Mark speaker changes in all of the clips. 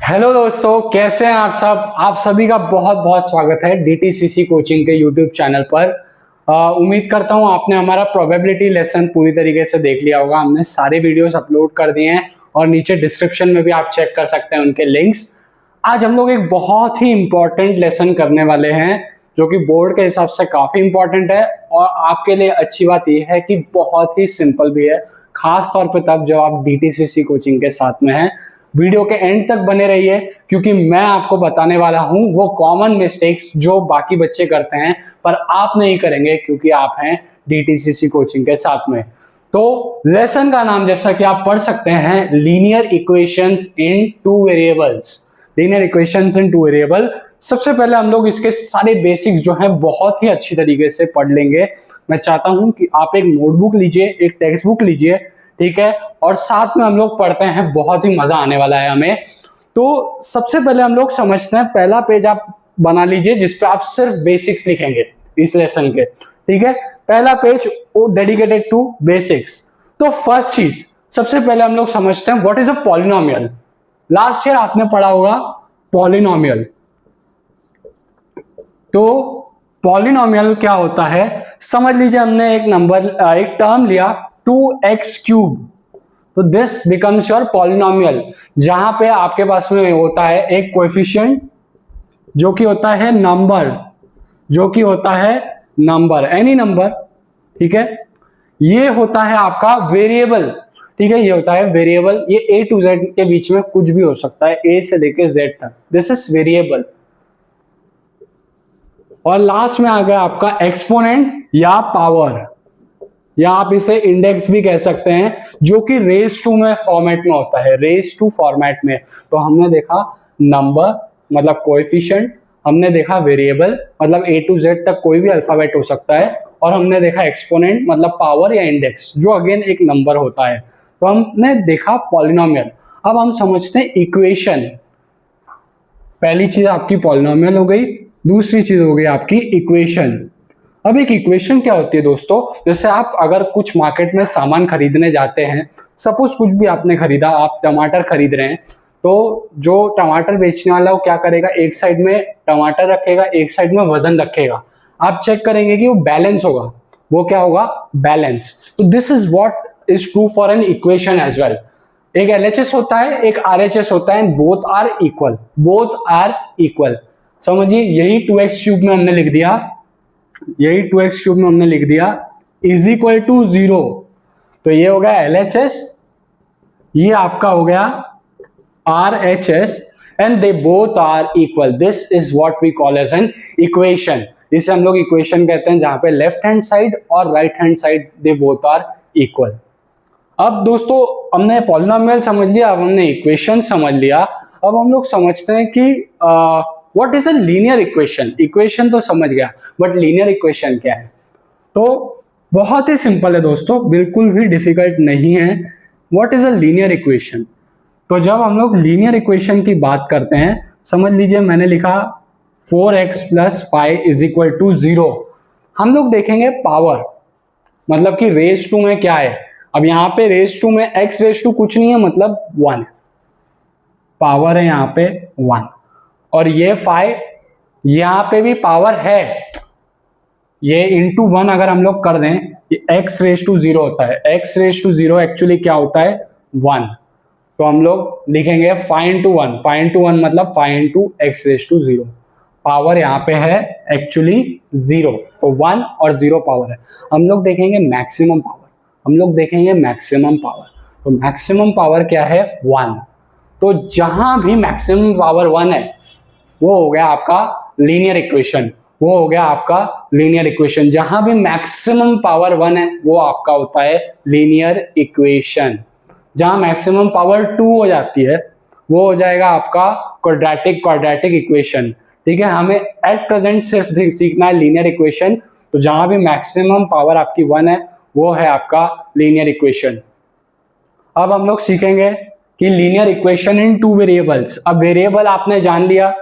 Speaker 1: Hello दोस्तों, कैसे हैं आप सब। आप सभी का बहुत बहुत स्वागत है डीटीसीसी कोचिंग के यूट्यूब चैनल पर। उम्मीद करता हूं आपने हमारा प्रोबेबिलिटी लेसन पूरी तरीके से देख लिया होगा। हमने सारे वीडियोस अपलोड कर दिए हैं और नीचे डिस्क्रिप्शन में भी आप चेक कर सकते हैं उनके लिंक्स। आज हम लोग एक बहुत ही इंपॉर्टेंट लेसन करने वाले हैं जो कि बोर्ड के हिसाब से काफी इंपॉर्टेंट है और आपके लिए अच्छी बात यह है कि बहुत ही सिंपल भी है, खास तौर पे तब जब आप डीटीसीसी कोचिंग के साथ में हैं। वीडियो के एंड तक बने रहिए क्योंकि मैं आपको बताने वाला हूं वो कॉमन मिस्टेक्स जो बाकी बच्चे करते हैं पर आप नहीं करेंगे क्योंकि आप हैं डीटीसीसी कोचिंग के साथ में। तो लेसन का नाम जैसा कि आप पढ़ सकते हैं, लीनियर इक्वेशंस इन टू वेरिएबल्स। लीनियर इक्वेशंस इन टू वेरिएबल। सबसे पहले हम लोग इसके सारे बेसिक्स जो हैं बहुत ही अच्छी तरीके से पढ़ लेंगे। मैं चाहता हूं कि आप एक नोटबुक लीजिए, एक टेक्स्ट बुक लीजिए, ठीक है, और साथ में हम लोग पढ़ते हैं, बहुत ही मजा आने वाला है हमें। तो सबसे पहले हम लोग समझते हैं, पहला पेज आप बना लीजिए जिसपे आप सिर्फ बेसिक्स लिखेंगे इस लेसन के, ठीक है। पहला पेज डेडिकेटेड टू बेसिक्स। तो फर्स्ट चीज सबसे पहले हम लोग समझते हैं what is a polynomial. Last year आपने पढ़ा होगा पॉलिनोमियल। तो पॉलिनोमियल क्या होता है समझ लीजिए। हमने एक नंबर, एक टर्म लिया 2x क्यूब, तो दिस बिकम्स योर पॉलिनोमियल, जहां पे आपके पास में होता है एक कोएफिशिएंट जो कि होता है नंबर, एनी नंबर, ठीक है। ये होता है आपका वेरिएबल, ठीक है, ये होता है वेरिएबल। ये a to z के बीच में कुछ भी हो सकता है, a से लेके z तक, दिस इज वेरिएबल। और लास्ट में आ गया आपका एक्सपोनेंट या पावर, या आप इसे इंडेक्स भी कह सकते हैं, जो कि रेज टू में फॉर्मेट में होता है, रेज टू फॉर्मेट में। तो हमने देखा नंबर मतलब कोएफिशिएंट, हमने देखा वेरिएबल मतलब a to z तक कोई भी अल्फाबेट हो सकता है, और हमने देखा एक्सपोनेंट मतलब पावर या इंडेक्स जो अगेन एक नंबर होता है। तो हमने देखा पॉलिनोमियल। अब हम समझते हैं इक्वेशन। पहली चीज आपकी पॉलिनोमियल हो गई, दूसरी चीज हो गई आपकी इक्वेशन। अब एक इक्वेशन क्या होती है दोस्तों, जैसे आप अगर कुछ मार्केट में सामान खरीदने जाते हैं, सपोज कुछ भी आपने खरीदा, आप टमाटर खरीद रहे हैं, तो जो टमाटर बेचने वाला वो क्या करेगा, एक साइड में टमाटर रखेगा, एक साइड में वजन रखेगा। आप चेक करेंगे कि वो बैलेंस होगा, वो क्या होगा, बैलेंस। तो this is what is true for an equation as well. एक LHS होता है, एक RHS होता है, बोथ आर इक्वल। समझिए, यही 2x क्यूब में हमने लिख दिया, इज इक्वल टू 0। तो ये हो गया LHS, ये आपका हो गया RHS, and they both are equal. This is what we call as an equation. इसे हम लोग इक्वेशन कहते हैं जहां पे लेफ्ट हैंड साइड और right hand side they both are equal. अब दोस्तों हमने पॉलिनोमियल समझ लिया, अब हमने इक्वेशन समझ लिया। अब हम लोग समझते हैं कि what is a linear equation. Equation तो समझ गया, बट लीनियर इक्वेशन क्या है। तो बहुत ही सिंपल है दोस्तों, बिल्कुल भी डिफिकल्ट नहीं है। What is a linear equation. तो जब हम लोग लीनियर इक्वेशन की बात करते हैं, समझ लीजिए मैंने लिखा 4x + 5 = 0। हम लोग देखेंगे पावर, मतलब कि रेज टू में क्या है। अब यहां पे रेज टू में x रेज टू कुछ नहीं है, मतलब 1 पावर है यहाँ पे 1, और ये 5 यहां पे भी पावर है, ये इंटू 1 अगर हम लोग कर दें, ये x रेज टू 0 होता है। x रेज टू 0 एक्चुअली क्या होता है, 1। तो हम लोग लिखेंगे 5 into 1 मतलब 5 into x raise to 0। Power यहाँ पे है एक्चुअली 0, तो 1 और 0 पावर है। हम लोग देखेंगे मैक्सिमम पावर, तो मैक्सिमम पावर क्या है, 1। तो जहां भी मैक्सिमम पावर 1 है वो हो गया आपका लीनियर इक्वेशन। जहां भी मैक्सिमम पावर 1 है वो आपका होता है लीनियर इक्वेशन। जहां मैक्सिमम पावर 2 हो जाती है वो हो जाएगा आपका क्वाड्रेटिक इक्वेशन, ठीक है। हमें एट प्रेजेंट सिर्फ सीखना है लीनियर इक्वेशन। तो जहां भी मैक्सिमम पावर आपकी 1 है वो है आपका लीनियर इक्वेशन। अब हम लोग सीखेंगे कि linear equation in two variables. अब वेरिएबल आपने जान लिया,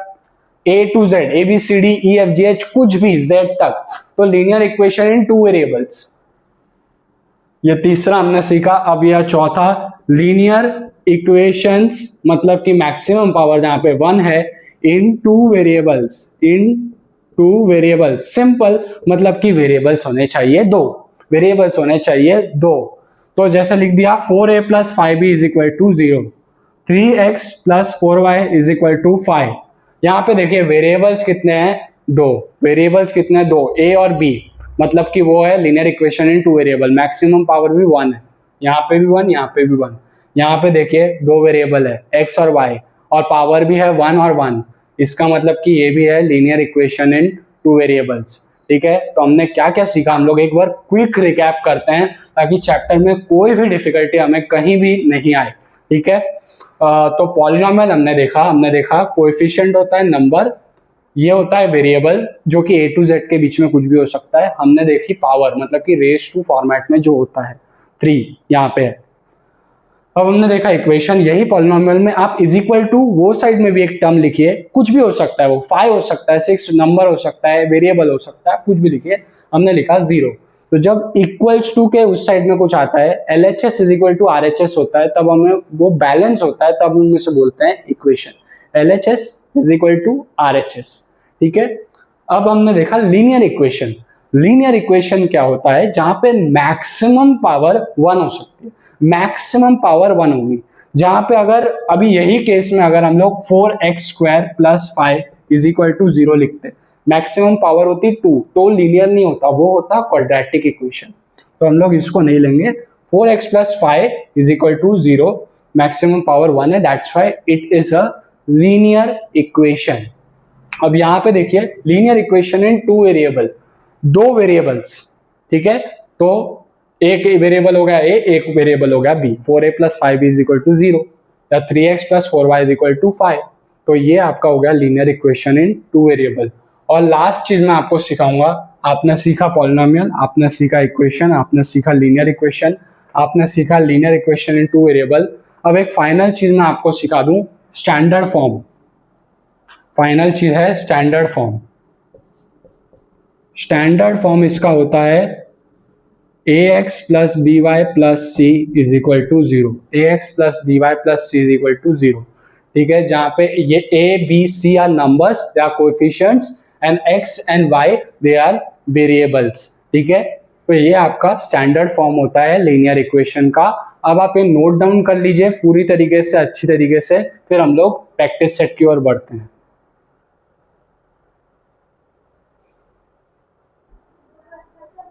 Speaker 1: A to Z, ABCDEFGH कुछ भी Z तक, तो linear equation in two variables. ये तीसरा हमने सीखा। अब यह चौथा, लीनियर इक्वेशंस, मतलब कि मैक्सिमम पावर जहां पे 1 है इन टू वेरिएबल्स, सिंपल मतलब कि वेरिएबल्स होने चाहिए दो। तो जैसे लिख दिया 4a plus 5b is equal to 0, 3x plus 4y is equal to 5। यहाँ पे देखिए वेरिएबल्स कितने हैं, दो, a और b, मतलब कि वो है linear equation in two variable. Maximum power भी 1 है, यहाँ पे भी 1, यहाँ पे भी 1। यहाँ पे देखिए दो वेरिएबल है x और y, और पावर भी है 1 और 1, इसका मतलब कि ये भी है linear equation in two variables. ठीक है, तो हमने क्या क्या सीखा, हम लोग एक बार क्विक रिकैप करते हैं ताकि चैप्टर में कोई भी डिफिकल्टी हमें कहीं भी नहीं आए। ठीक है, तो पॉलिनोमियल हमने देखा कोएफिशिएंट होता है नंबर, ये होता है वेरिएबल जो कि a to z के बीच में कुछ भी हो सकता है। हमने देखी पावर, मतलब कि रेस टू फॉर्मेट में जो होता है 3 यहाँ पे है। अब हमने देखा इक्वेशन, यही पॉलिनोमियल में आप इज इक्वल टू वो साइड में भी एक टर्म लिखिए, कुछ भी हो सकता है, वो 5 हो सकता है, 6 नंबर हो सकता है, वेरिएबल हो सकता है, कुछ भी लिखिए। हमने लिखा 0। तो जब इक्वल्स टू के उस साइड में कुछ आता है, LHS is equal to RHS होता है, तब हमें वो बैलेंस होता है, तब उनमें से बोलते हैं equation LHS is equal to RHS। ठीक है, अब हमने देखा लीनियर इक्वेशन क्या होता है, जहां पे मैक्सिमम पावर 1 हो सकती है, मैक्सिमम पावर 1 होगी। जहां पे अगर अभी यही केस में अगर हम लोग 4x square plus 5 is equal to 0 लिखते, मैक्सिमम पावर होती 2, तो लीनियर नहीं होता, वो होता क्वाड्रेटिक इक्वेशन। तो हम लोग इसको नहीं लेंगे। 4x plus 5 is equal to 0, maximum power 1 है, that's why it is a linear equation. अब यहाँ पे देखिए linear equation in two variable, दो वेरिएबल्स। ठीक है, तो एक वेरिएबल हो गया a, एक वेरिएबल हो गया b। 4a plus 5b is equal to 0 या 3x plus 4y is equal to 5। तो ये आपका हो गया linear equation in two variable. और लास्ट चीज मैं आपको सिखाऊंगा, आपने सीखा पॉलिनोमियल, आपने सीखा इक्वेशन, आपने सीखा लीनियर इक्वेशन, आपने सीखा linear equation in two variable. अब एक फाइनल चीज मैं आपको सिखा दूं, स्टैंडर्ड फॉर्म। फाइनल चीज है स्टैंडर्ड फॉर्म। स्टैंडर्ड फॉर्म इसका होता है ax plus B Y plus C is equal to 0, ax plus B Y plus C is equal to 0। ठीक है, जहां पे ये a b c are numbers, they are coefficients, and x and y they are variables. ठीक है, तो ये आपका स्टैंडर्ड फॉर्म होता है लीनियर इक्वेशन का। अब आप ये नोट डाउन कर लीजिए पूरी तरीके से, अच्छी तरीके से, फिर हम लोग प्रैक्टिस सेट की ओर बढ़ते हैं।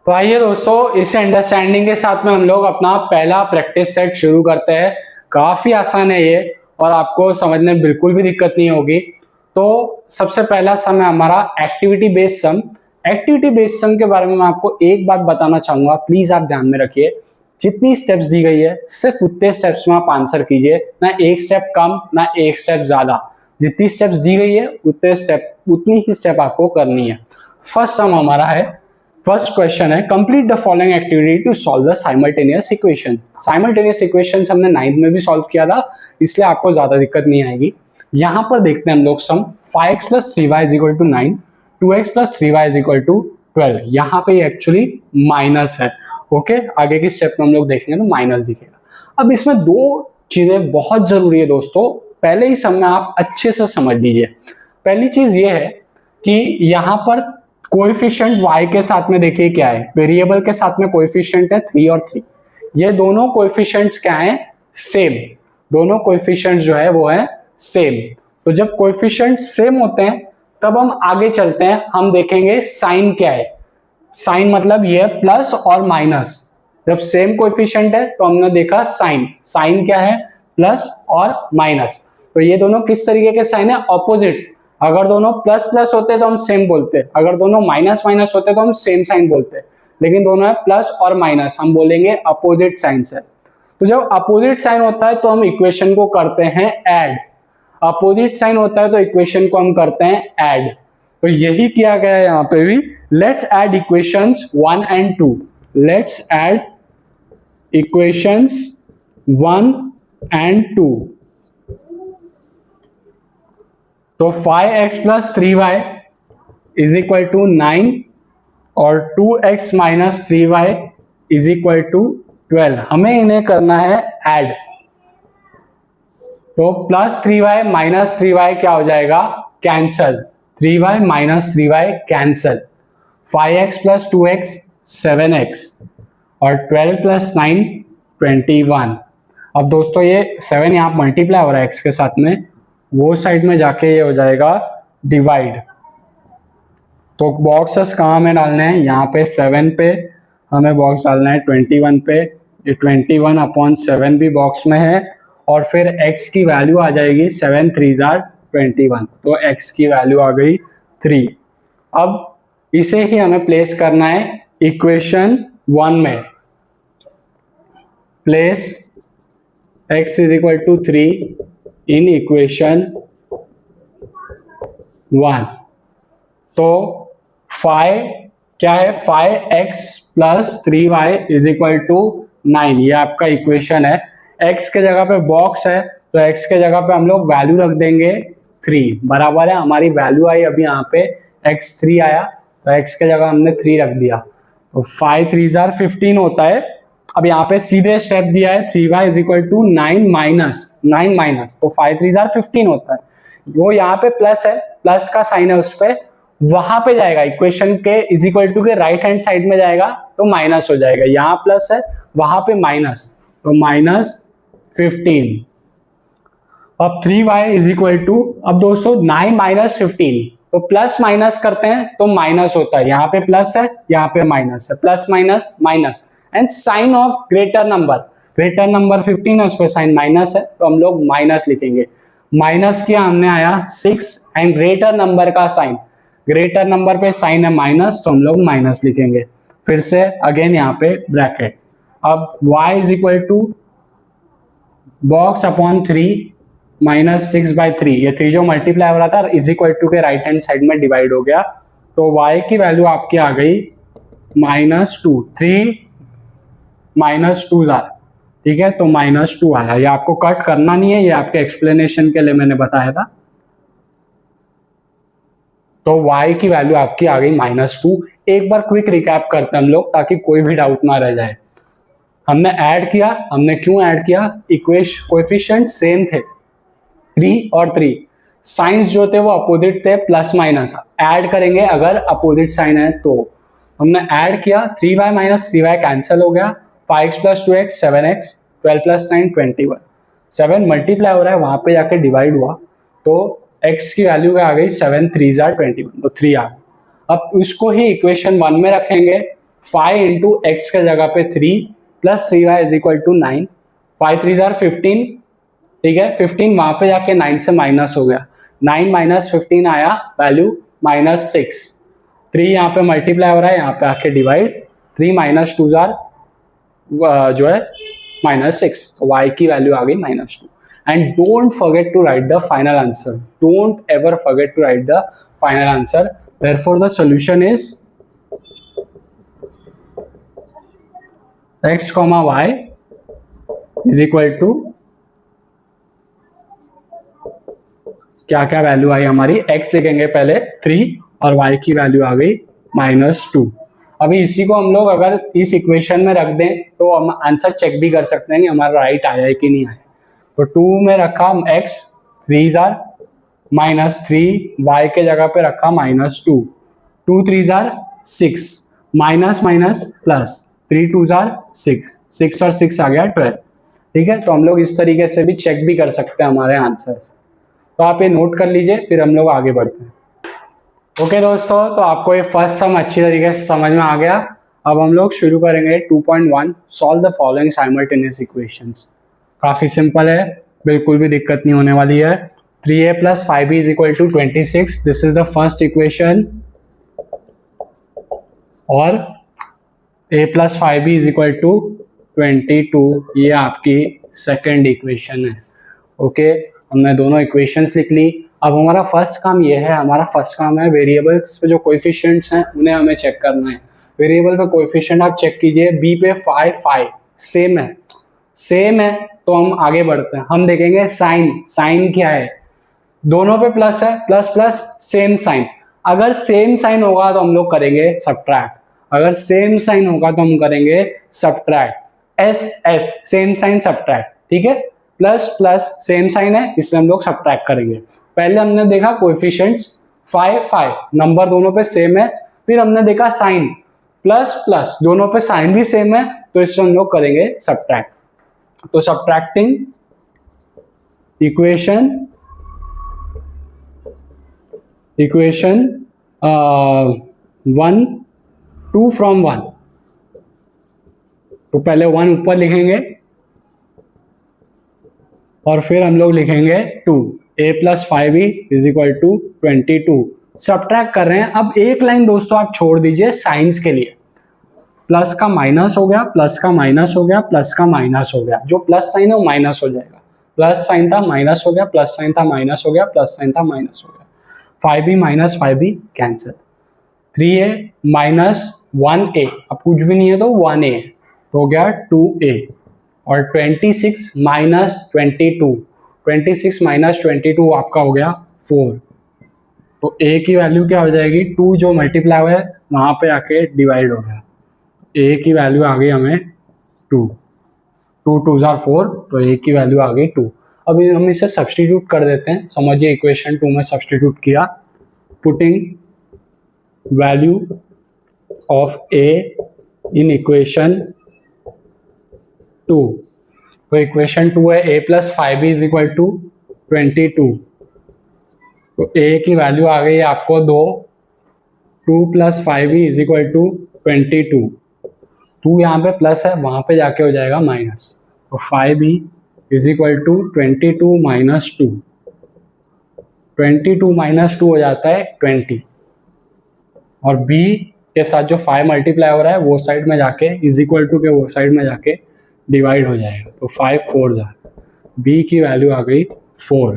Speaker 1: तो आइए दोस्तों, इस अंडरस्टैंडिंग के साथ में हम लोग अपना पहला प्रैक्टिस सेट शुरू करते हैं। काफी आसान है ये, और आपको समझने में बिल्कुल भी दिक्कत नहीं होगी। तो सबसे पहला सम है हमारा एक्टिविटी बेस्ड सम। एक्टिविटी बेस्ड सम के बारे में मैं आपको एक बात बताना चाहूंगा, प्लीज आप ध्यान में रखिए। जितनी स्टेप्स दी गई है सिर्फ उतने स्टेप्स में आप आंसर कीजिए, ना एक स्टेप कम ना एक स्टेप ज्यादा। जितनी स्टेप्स दी गई है उतनी ही स्टेप आपको करनी है। फर्स्ट सम हमारा है, फर्स्ट क्वेश्चन है, complete the following activity to solve the simultaneous equation. Simultaneous equation हमने 9th में भी सॉल्व किया था, इसलिए आपको ज्यादा दिक्कत नहीं आएगी। यहां पर देखते हैं हम लोग sum 5x plus 3y is equal to 9, 2x plus 3y is equal to 12। यहाँ पे एक्चुअली माइनस है। ओके, आगे की स्टेप में हम लोग देखेंगे तो माइनस दिखेगा। अब इसमें दो चीजें बहुत जरूरी है दोस्तों, पहले ही सम में आप अच्छे से समझ लीजिए। पहली चीज ये है कि यहाँ पर कोएफिशिएंट y के साथ में देखिए क्या है, वेरिएबल के साथ में कोएफिशिएंट है 3 और 3। ये दोनों कोएफिशिएंट्स क्या हैं, सेम। दोनों कोएफिशिएंट्स जो है वो है सेम। तो जब कोएफिशिएंट्स सेम होते हैं तब हम आगे चलते हैं, हम देखेंगे साइन क्या है। साइन मतलब ये प्लस और माइनस। जब सेम कोएफिशिएंट है तो हमने देखा साइन, साइन क्या है, प्लस और माइनस। तो ये दोनों किस तरीके के साइन है, ऑपोजिट। अगर दोनों प्लस प्लस होते तो हम सेम बोलते, अगर दोनों माइनस माइनस होते तो हम सेम साइन बोलते, लेकिन दोनों है प्लस और माइनस, हम बोलेंगे अपोजिट साइन से। तो जब अपोजिट साइन होता है तो हम इक्वेशन को करते हैं ऐड। अपोजिट साइन होता है तो इक्वेशन को हम करते हैं ऐड। तो यही किया गया है यहाँ पे भी। Let's add equations 1 and 2। Let's add equations 1 and 2। तो 5x plus 3y is equal to 9 और 2x minus 3y is equal to 12, हमें इन्हें करना है ऐड। तो प्लस 3y माइनस 3y क्या हो जाएगा, cancel, 3y minus 3y cancel, 5x plus 2x 7x और 12 प्लस 9 21। अब दोस्तों ये 7 यहाँ मल्टीप्लाई हो रहा है x के साथ में, वो साइड में जाके ये हो जाएगा डिवाइड। तो बॉक्सेस कहाँ में डालने हैं, यहाँ पे 7 पे हमें बॉक्स डालना है 21 पे, ये 21/7 भी बॉक्स में है और फिर x की वैल्यू आ जाएगी 7 3 21, तो x की वैल्यू आ गई 3। अब इसे ही हमें प्लेस करना है इक्वेशन 1 में, place x is equal to 3 in equation 1। तो 5 क्या है, 5x plus 3y is equal to 9, ये आपका इक्वेशन है। x के जगह पे बॉक्स है तो x के जगह पे हम लोग वैल्यू रख देंगे 3, बराबर है, हमारी वैल्यू आई अभी यहाँ पे x 3 आया, तो x के जगह हमने 3 रख दिया, तो 5 3 15 होता है। अब यहाँ पे सीधे स्टेप दिया है 3y is equal to 9 minus, तो 5 3 15 होता है, वो यहाँ पे प्लस है, प्लस का साइन है उस पर, वहां पे जाएगा इक्वेशन के इज इक्वल टू के राइट हैंड साइड में जाएगा तो माइनस हो जाएगा, यहाँ प्लस है वहां पे माइनस, तो -15। अब 3y इज इक्वल टू, अब दोस्तों 9 माइनस 15, तो प्लस माइनस करते हैं तो माइनस होता है, यहाँ पे प्लस है यहाँ पे माइनस है, plus minus minus, and sign of greater number 15 है, उस पर साइन माइनस है तो हम लोग माइनस लिखेंगे। माइनस किया हमने, आया 6 एंड ग्रेटर नंबर का साइन, ग्रेटर नंबर पे साइन है माइनस, तो हम लोग माइनस लिखेंगे। फिर से अगेन यहाँ पे ब्रैकेट, अब y is equal to box upon 3 -6/3, ये 3 जो मल्टीप्लाई हो रहा था इज इक्वल टू के राइट हैंड साइड में डिवाइड हो गया, तो y की वैल्यू आपकी आ गई -2, 3 -2 जार, ठीक है, तो -2 आया। ये आपको कट करना नहीं है, ये आपके एक्सप्लेनेशन के लिए मैंने बताया था। तो y की वैल्यू आपकी आ गई -2। एक बार क्विक रिकैप करते हैं हम लोग ताकि कोई भी डाउट ना रह जाए। हमने ऐड किया, हमने क्यों ऐड किया, कोएफिशिएंट सेम थे 3 और 3, साइंस जो थे वो अपोजिट थे, प्लस माइनस, ऐड करेंगे अगर अपोजिट साइन है तो। हमने ऐड किया, 3y माइनस 3y कैंसिल हो गया, 5x plus 2x 7x, 12 plus 9 21, 7 multiply हो रहा है वहां पे जाके डिवाइड हुआ, तो x की वैल्यू आ गई 7 3 21, तो 3 आ गई। अब उसको ही इक्वेशन 1 में रखेंगे, 5 इंटू एक्स के जगह पे 3 plus 3y is equal to 9, 5 3 15, ठीक है, 15 वहां पे जाके 9 से माइनस हो गया, 9 माइनस 15 आया, वैल्यू -6, 3 यहाँ पे मल्टीप्लाई हो रहा है, यहाँ पे आके डिवाइड, 3 माइनस 2 जो है -6, तो y की वैल्यू आ गई -2। And don't forget to write the final answer, don't ever forget to write the final answer. Therefore the solution is x, y is equal to, क्या क्या वैल्यू आई हमारी, x लिखेंगे पहले 3 और y की वैल्यू आ गई -2। अभी इसी को हम लोग अगर इस इक्वेशन में रख दें तो हम आंसर चेक भी कर सकते हैं कि हमारा राइट आया है कि नहीं आया। तो 2 में रखा x, 3 जार -3, y के जगह पे रखा -2, 2 3 jar 6, minus minus plus, 3 2 jar 6, 6 और 6 आ गया 12, ठीक है। तो हम लोग इस तरीके से भी चेक भी कर सकते हैं हमारे आंसर्स, तो आप ये नोट कर लीजिए, फिर हम लोग आगे बढ़ते हैं। ओके दोस्तों, तो आपको ये फर्स्ट सम अच्छी तरीके से समझ में आ गया। अब हम लोग शुरू करेंगे 2.1, solve the following simultaneous equations. काफी सिंपल है, बिल्कुल भी दिक्कत नहीं होने वाली है। 3a plus 5b is equal to 26, this is the first equation, और a plus 5b is equal to 22, ये आपकी सेकेंड इक्वेशन है। ओके, हमने दोनों इक्वेशंस लिख ली। अब हमारा फर्स्ट काम ये है, हमारा फर्स्ट काम है वेरिएबल्स पे जो कोएफिशिएंट्स हैं उन्हें हमें चेक करना है। वेरिएबल पे कोएफिशिएंट आप चेक कीजिए, b पे 5 सेम है, तो हम आगे बढ़ते हैं। हम देखेंगे साइन क्या है, दोनों पे प्लस है, प्लस प्लस सेम साइन। अगर सेम साइन होगा तो हम लोग करेंगे सब्ट्रैक्ट, अगर सेम साइन होगा तो हम करेंगे subtract. S S same sign subtract, ठीक है, प्लस प्लस सेम साइन है इसलिए हम लोग सब्ट्रैक्ट करेंगे। पहले हमने देखा कोएफिशिएंट्स 5 5 नंबर दोनों पे सेम है, फिर हमने देखा साइन प्लस प्लस दोनों पे साइन भी सेम है तो इससे हम लोग करेंगे सब्ट्रैक्ट। तो सब्ट्रैक्टिंग इक्वेशन 1 2 फ्रॉम 1, तो पहले 1 ऊपर लिखेंगे और फिर हम लोग लिखेंगे 2, a plus 5b is equal to 22। Subtract कर रहे हैं। अब एक लाइन दोस्तों आप छोड़ दीजिए साइंस के लिए, प्लस का माइनस हो गया, प्लस का माइनस हो गया, प्लस का माइनस हो गया, जो प्लस साइन है वो माइनस हो जाएगा, प्लस साइन था माइनस हो गया, प्लस साइन था माइनस हो गया, प्लस साइन था माइनस हो गया, 5b minus 5b cancel, 3a minus 1a, अब कुछ भी नहीं है तो 1a हो गया 2a, और 26 माइनस 22, 26 माइनस 22 आपका हो गया 4। तो a की वैल्यू क्या हो जाएगी, 2 जो मल्टीप्लाई हुआ है वहां पे आके डिवाइड हो गया, a की वैल्यू आ गई हमें 2, 2 2 आर 4, तो a की वैल्यू आ गई 2। अभी हम इसे सब्स्टिट्यूट कर देते हैं, समझिए इक्वेशन 2 में सब्स्टिट्यूट किया, putting value of a in equation 2, तो इक्वेशन 2 है a plus 5b is equal to 22, तो a की वैल्यू आ गई आपको 2 plus 5b is equal to 22, 2 यहाँ पे प्लस है वहां पे जाके हो जाएगा माइनस, तो 5b is equal to 22 minus 2, 22 minus 2 हो जाता है 20, और b के साथ जो 5 मल्टीप्लाई हो रहा है वो साइड में जाके इज इक्वल टू के वो साइड में जाके डिवाइड हो जाएगा, तो 5 4 b की वैल्यू आ गई 4।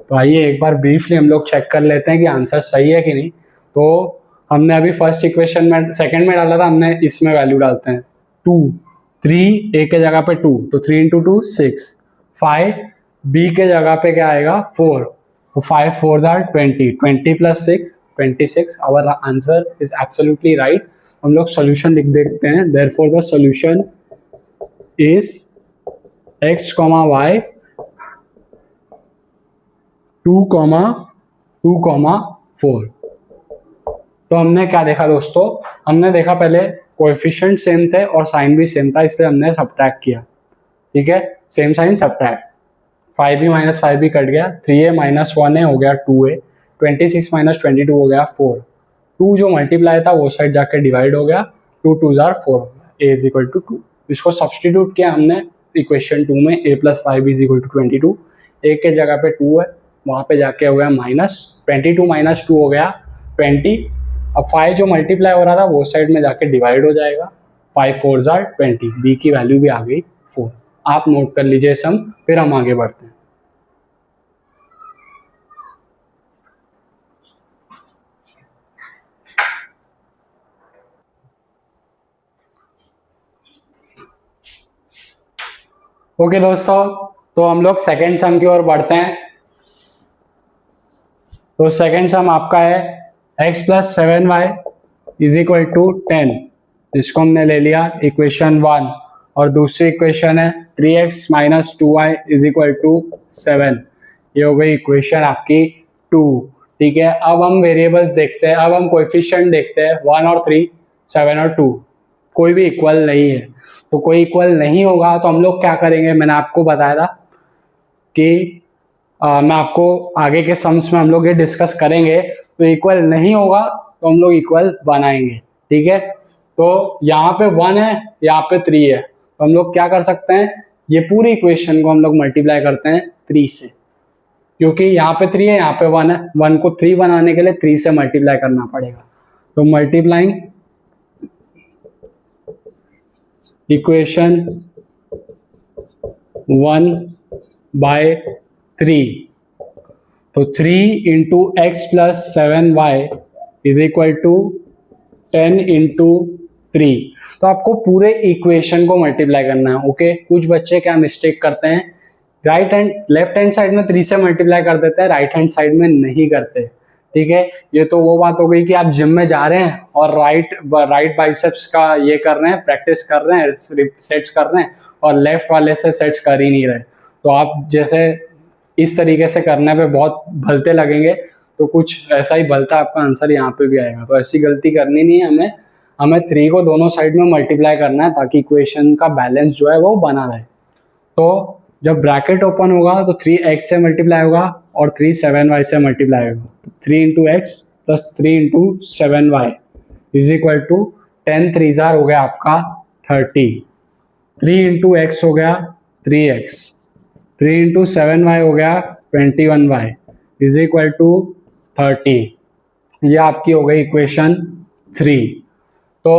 Speaker 1: तो आइए एक बार ब्रीफली हम लोग चेक कर लेते हैं कि आंसर सही है कि नहीं। तो हमने अभी फर्स्ट इक्वेशन में सेकंड में डाला था, हमने इसमें वैल्यू डालते हैं 2, 3 a के जगह पे 2, तो 3 इंटू 2 6, 5 b के जगह पे क्या आएगा 4, तो 5 4 20, 20 plus 6 26, our answer is absolutely right. हम लोग सोल्यूशन लिख देते हैं, therefore the solution is x, y 2, 4। तो हमने क्या देखा दोस्तों, हमने देखा पहले कोएफिशिएंट सेम थे और साइन भी सेम था इसलिए हमने सब्ट्रैक्ट किया, ठीक है, same sign subtract, 5b minus 5b cut गया, 3a माइनस 1a हो गया 2a, 26 माइनस 22 हो गया 4, 2 जो मल्टीप्लाई था वो साइड जाके डिवाइड हो गया, 2 2 4 हो गया, a इज इक्वल टू 2। इसको सब्सटीट्यूट किया हमने इक्वेशन 2 में, a plus 5b is equal to 22, a के जगह पे 2 है वहाँ पे जाके हो गया माइनस, 22 माइनस 2 हो गया 20, अब 5 जो मल्टीप्लाई हो रहा था वो साइड में जाके डिवाइड हो जाएगा, 5 4 20, b की वैल्यू भी आ गई 4। आप नोट कर लीजिए सम, फिर हम आगे बढ़ते हैं। ओके दोस्तों, तो हम लोग सेकेंड सम की ओर बढ़ते हैं। तो सेकेंड सम आपका है x plus 7y is equal to 10, इसको हमने ले लिया इक्वेशन 1, और दूसरी इक्वेशन है 3x minus 2y is equal to 7, ये हो गई इक्वेशन आपकी 2, ठीक है। अब हम वेरिएबल्स देखते हैं, अब हम कोएफिशिएंट देखते हैं 1 और 3, 7 और 2, कोई भी इक्वल नहीं है, तो कोई इक्वल नहीं होगा तो हम लोग क्या करेंगे, मैंने आपको बताया था कि मैं आपको आगे के सम्स में हम लोग ये डिस्कस करेंगे, तो इक्वल नहीं होगा तो हम लोग इक्वल बनाएंगे, ठीक है। तो यहाँ पे 1 है, यहाँ पे 3 है, तो हम लोग क्या कर सकते हैं, ये पूरी इक्वेशन को हम लोग मल्टीप्लाई करते हैं 3 से, क्योंकि यहाँ पे 3 है, यहाँ पे 1 है, 1 को 3 बनाने के लिए 3 से मल्टीप्लाई करना पड़ेगा। तो मल्टीप्लाइंग इक्वेशन 1 बाय 3, तो 3 into x plus 7y is equal to 10 into 3, तो आपको पूरे इक्वेशन को मल्टीप्लाई करना है, ओके। कुछ बच्चे क्या मिस्टेक करते हैं, लेफ्ट हैंड साइड में 3 से मल्टीप्लाई कर देते हैं, राइट हैंड साइड में नहीं करते, ठीक है। ये तो वो बात हो गई कि आप जिम में जा रहे हैं और राइट बाइसेप्स का ये कर रहे हैं, प्रैक्टिस कर रहे हैं, सेट्स कर रहे हैं, और लेफ्ट वाले से सेट्स कर ही नहीं रहे, तो आप जैसे इस तरीके से करने पे बहुत भलते लगेंगे, तो कुछ ऐसा ही भलता आपका आंसर यहाँ पे भी आएगा। तो ऐसी गलती करनी नहीं है हमें 3 को दोनों साइड में मल्टीप्लाई करना है ताकि इक्वेशन का बैलेंस जो है वो बना रहे। तो जब ब्रैकेट ओपन होगा तो 3x से मल्टीप्लाई होगा और 3 7y से मल्टीप्लाई होगा। 3 into x plus 3 into 7y is equal to 10 3 हो गया आपका 30। 3 इंटू एक्स हो गया 3x, 3 इंटू 7y हो गया 21y इज इक्वल टू 30। ये आपकी हो गई इक्वेशन 3। तो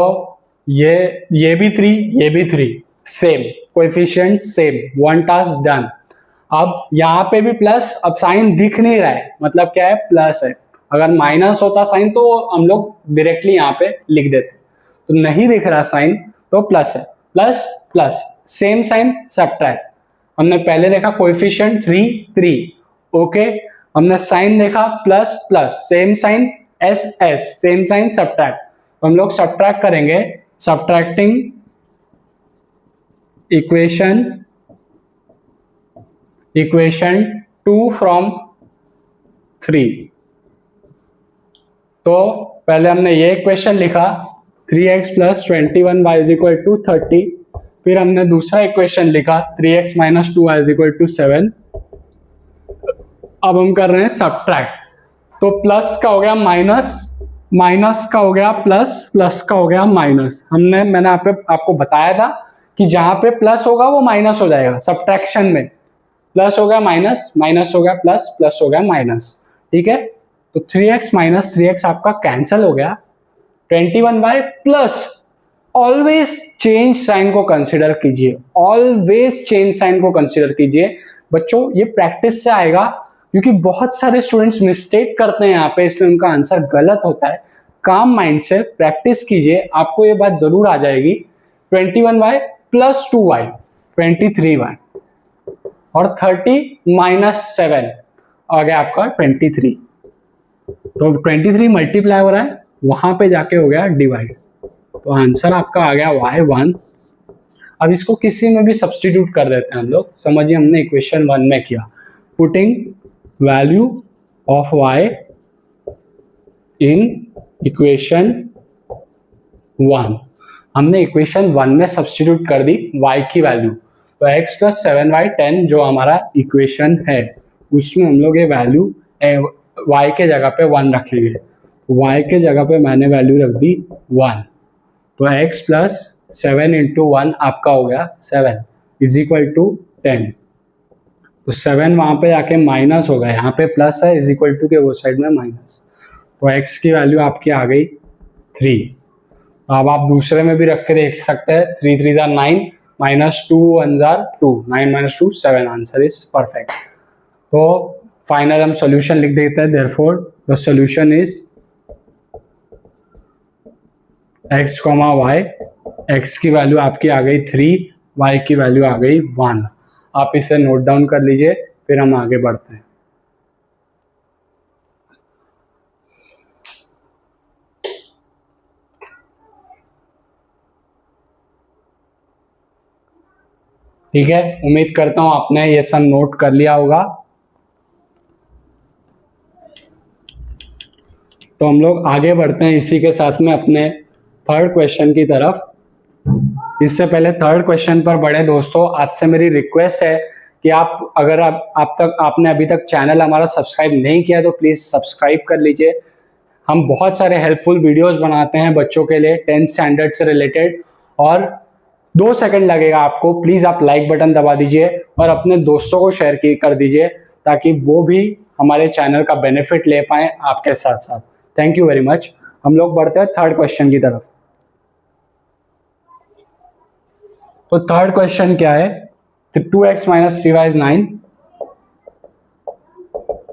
Speaker 1: ये भी 3, ये भी 3, same coefficient same, one task done. अब यहाँ पे भी प्लस, अब साइन दिख नहीं रहा है, मतलब क्या है, प्लस है। अगर माइनस होता साइन तो हम लोग डायरेक्टली यहाँ पे लिख देते, तो नहीं दिख रहा साइन तो प्लस है, plus plus same sign subtract. हमने पहले देखा कोएफिशिएंट 3 ओके, हमने साइन देखा plus plus same sign S same sign subtract, तो हम लोग सब्ट्रैक्ट करेंगे, सब्ट्रैक्टिंग इक्वेशन 2 फ्रॉम 3। तो पहले हमने ये इक्वेशन लिखा 3x plus 21y is equal to 30, फिर हमने दूसरा इक्वेशन लिखा 3x minus 2y is equal to 7। अब हम कर रहे हैं सब्ट्रैक्ट, तो प्लस का हो गया माइनस, माइनस का हो गया प्लस, प्लस का हो गया माइनस। मैंने आपको बताया था कि जहां पे प्लस होगा वो माइनस हो जाएगा, सब्ट्रैक्शन में प्लस हो गया माइनस, माइनस हो गया प्लस, प्लस हो गया माइनस, ठीक है। तो 3x माइनस 3x आपका कैंसिल हो गया, 21y plus, always change sign को कंसिडर कीजिए, ऑलवेज चेंज साइन को कंसिडर कीजिए बच्चों। ये प्रैक्टिस से आएगा, क्योंकि बहुत सारे स्टूडेंट्स मिस्टेक करते हैं यहाँ पे, इसलिए उनका आंसर गलत होता है। काम माइंड से प्रैक्टिस कीजिए, आपको ये बात जरूर आ जाएगी। 21y प्लस 2y 23y और 30 माइनस 7 आ गया आपका 23। तो 23 मल्टीप्लाई हो रहा है, वहां पे जाके हो गया डिवाइड, तो आंसर आपका आ गया y1। अब इसको किसी में भी सब्स्टिट्यूट कर देते हैं हम लोग। समझिए हमने इक्वेशन 1 में किया, putting value of y in equation 1। हमने इक्वेशन 1 में सब्स्टिट्यूट कर दी y की वैल्यू, तो x प्लस 7y 10 जो हमारा इक्वेशन है उसमें हम लोग ये वैल्यू y के जगह पे 1 रखेंगे। y के जगह पे मैंने वैल्यू रख दी 1, तो x प्लस 7 इंटू 1 आपका हो गया 7 इज इक्वल टू 10। तो 7 वहां पे जाके माइनस हो गया, यहाँ पे प्लस है, इज इक्वल टू के वो साइड में माइनस, तो x की वैल्यू आपकी आ गई 3। अब आप दूसरे में भी रख के देख सकते हैं, 3 3 jar 9 minus 2 1 jar 2, 9 minus 2 7, answer is perfect. तो फाइनल हम सॉल्यूशन लिख देते हैं, therefore the solution is x, y, x की वैल्यू आपकी आ गई 3, y की वैल्यू आ गई 1। आप इसे नोट डाउन कर लीजिए, फिर हम आगे बढ़ते हैं। ठीक है, उम्मीद करता हूं आपने ये सब नोट कर लिया होगा। तो हम लोग आगे बढ़ते हैं इसी के साथ में अपने थर्ड क्वेश्चन की तरफ। इससे पहले थर्ड क्वेश्चन पर बढ़े दोस्तों, आपसे मेरी रिक्वेस्ट है कि अगर आपने अभी तक चैनल हमारा सब्सक्राइब नहीं किया तो प्लीज सब्सक्राइब कर लीजिए। हम बहुत सारे हेल्पफुल वीडियोस बनाते हैं बच्चों के लिए 10th स्टैंडर्ड से रिलेटेड, और 2 सेकंड लगेगा आपको, प्लीज आप लाइक बटन दबा दीजिए और अपने दोस्तों को शेयर कर दीजिए ताकि वो भी हमारे चैनल का बेनिफिट ले पाए आपके साथ साथ। Thank you very much. हम लोग बढ़ते हैं थर्ड क्वेश्चन की तरफ। तो थर्ड क्वेश्चन क्या है, 2x माइनस 3y इज 9,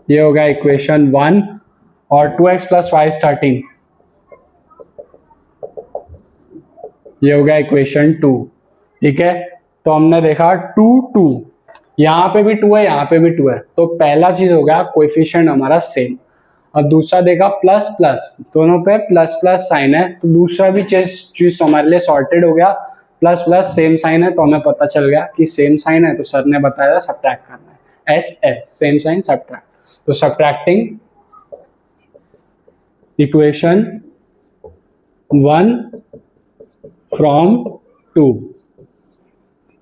Speaker 1: ये हो गया इक्वेशन 1, और 2x प्लस y इज 13, ये हो गया इक्वेशन 2। ठीक है, तो हमने देखा 2 2, यहाँ पे भी 2 है, यहाँ पे भी 2 है, तो पहला चीज हो गया कोएफिशिएंट हमारा सेम। और दूसरा देगा प्लस प्लस, दोनों पे प्लस प्लस साइन है, तो दूसरा भी चीज हमारे लिए सॉर्टेड हो गया। प्लस प्लस सेम साइन है तो हमें पता चल गया कि सेम साइन है, तो सर ने बताया सब्ट्रैक्ट करना है, S S same sign subtract. तो सब्ट्रैक्टिंग इक्वेशन 1 फ्रॉम 2,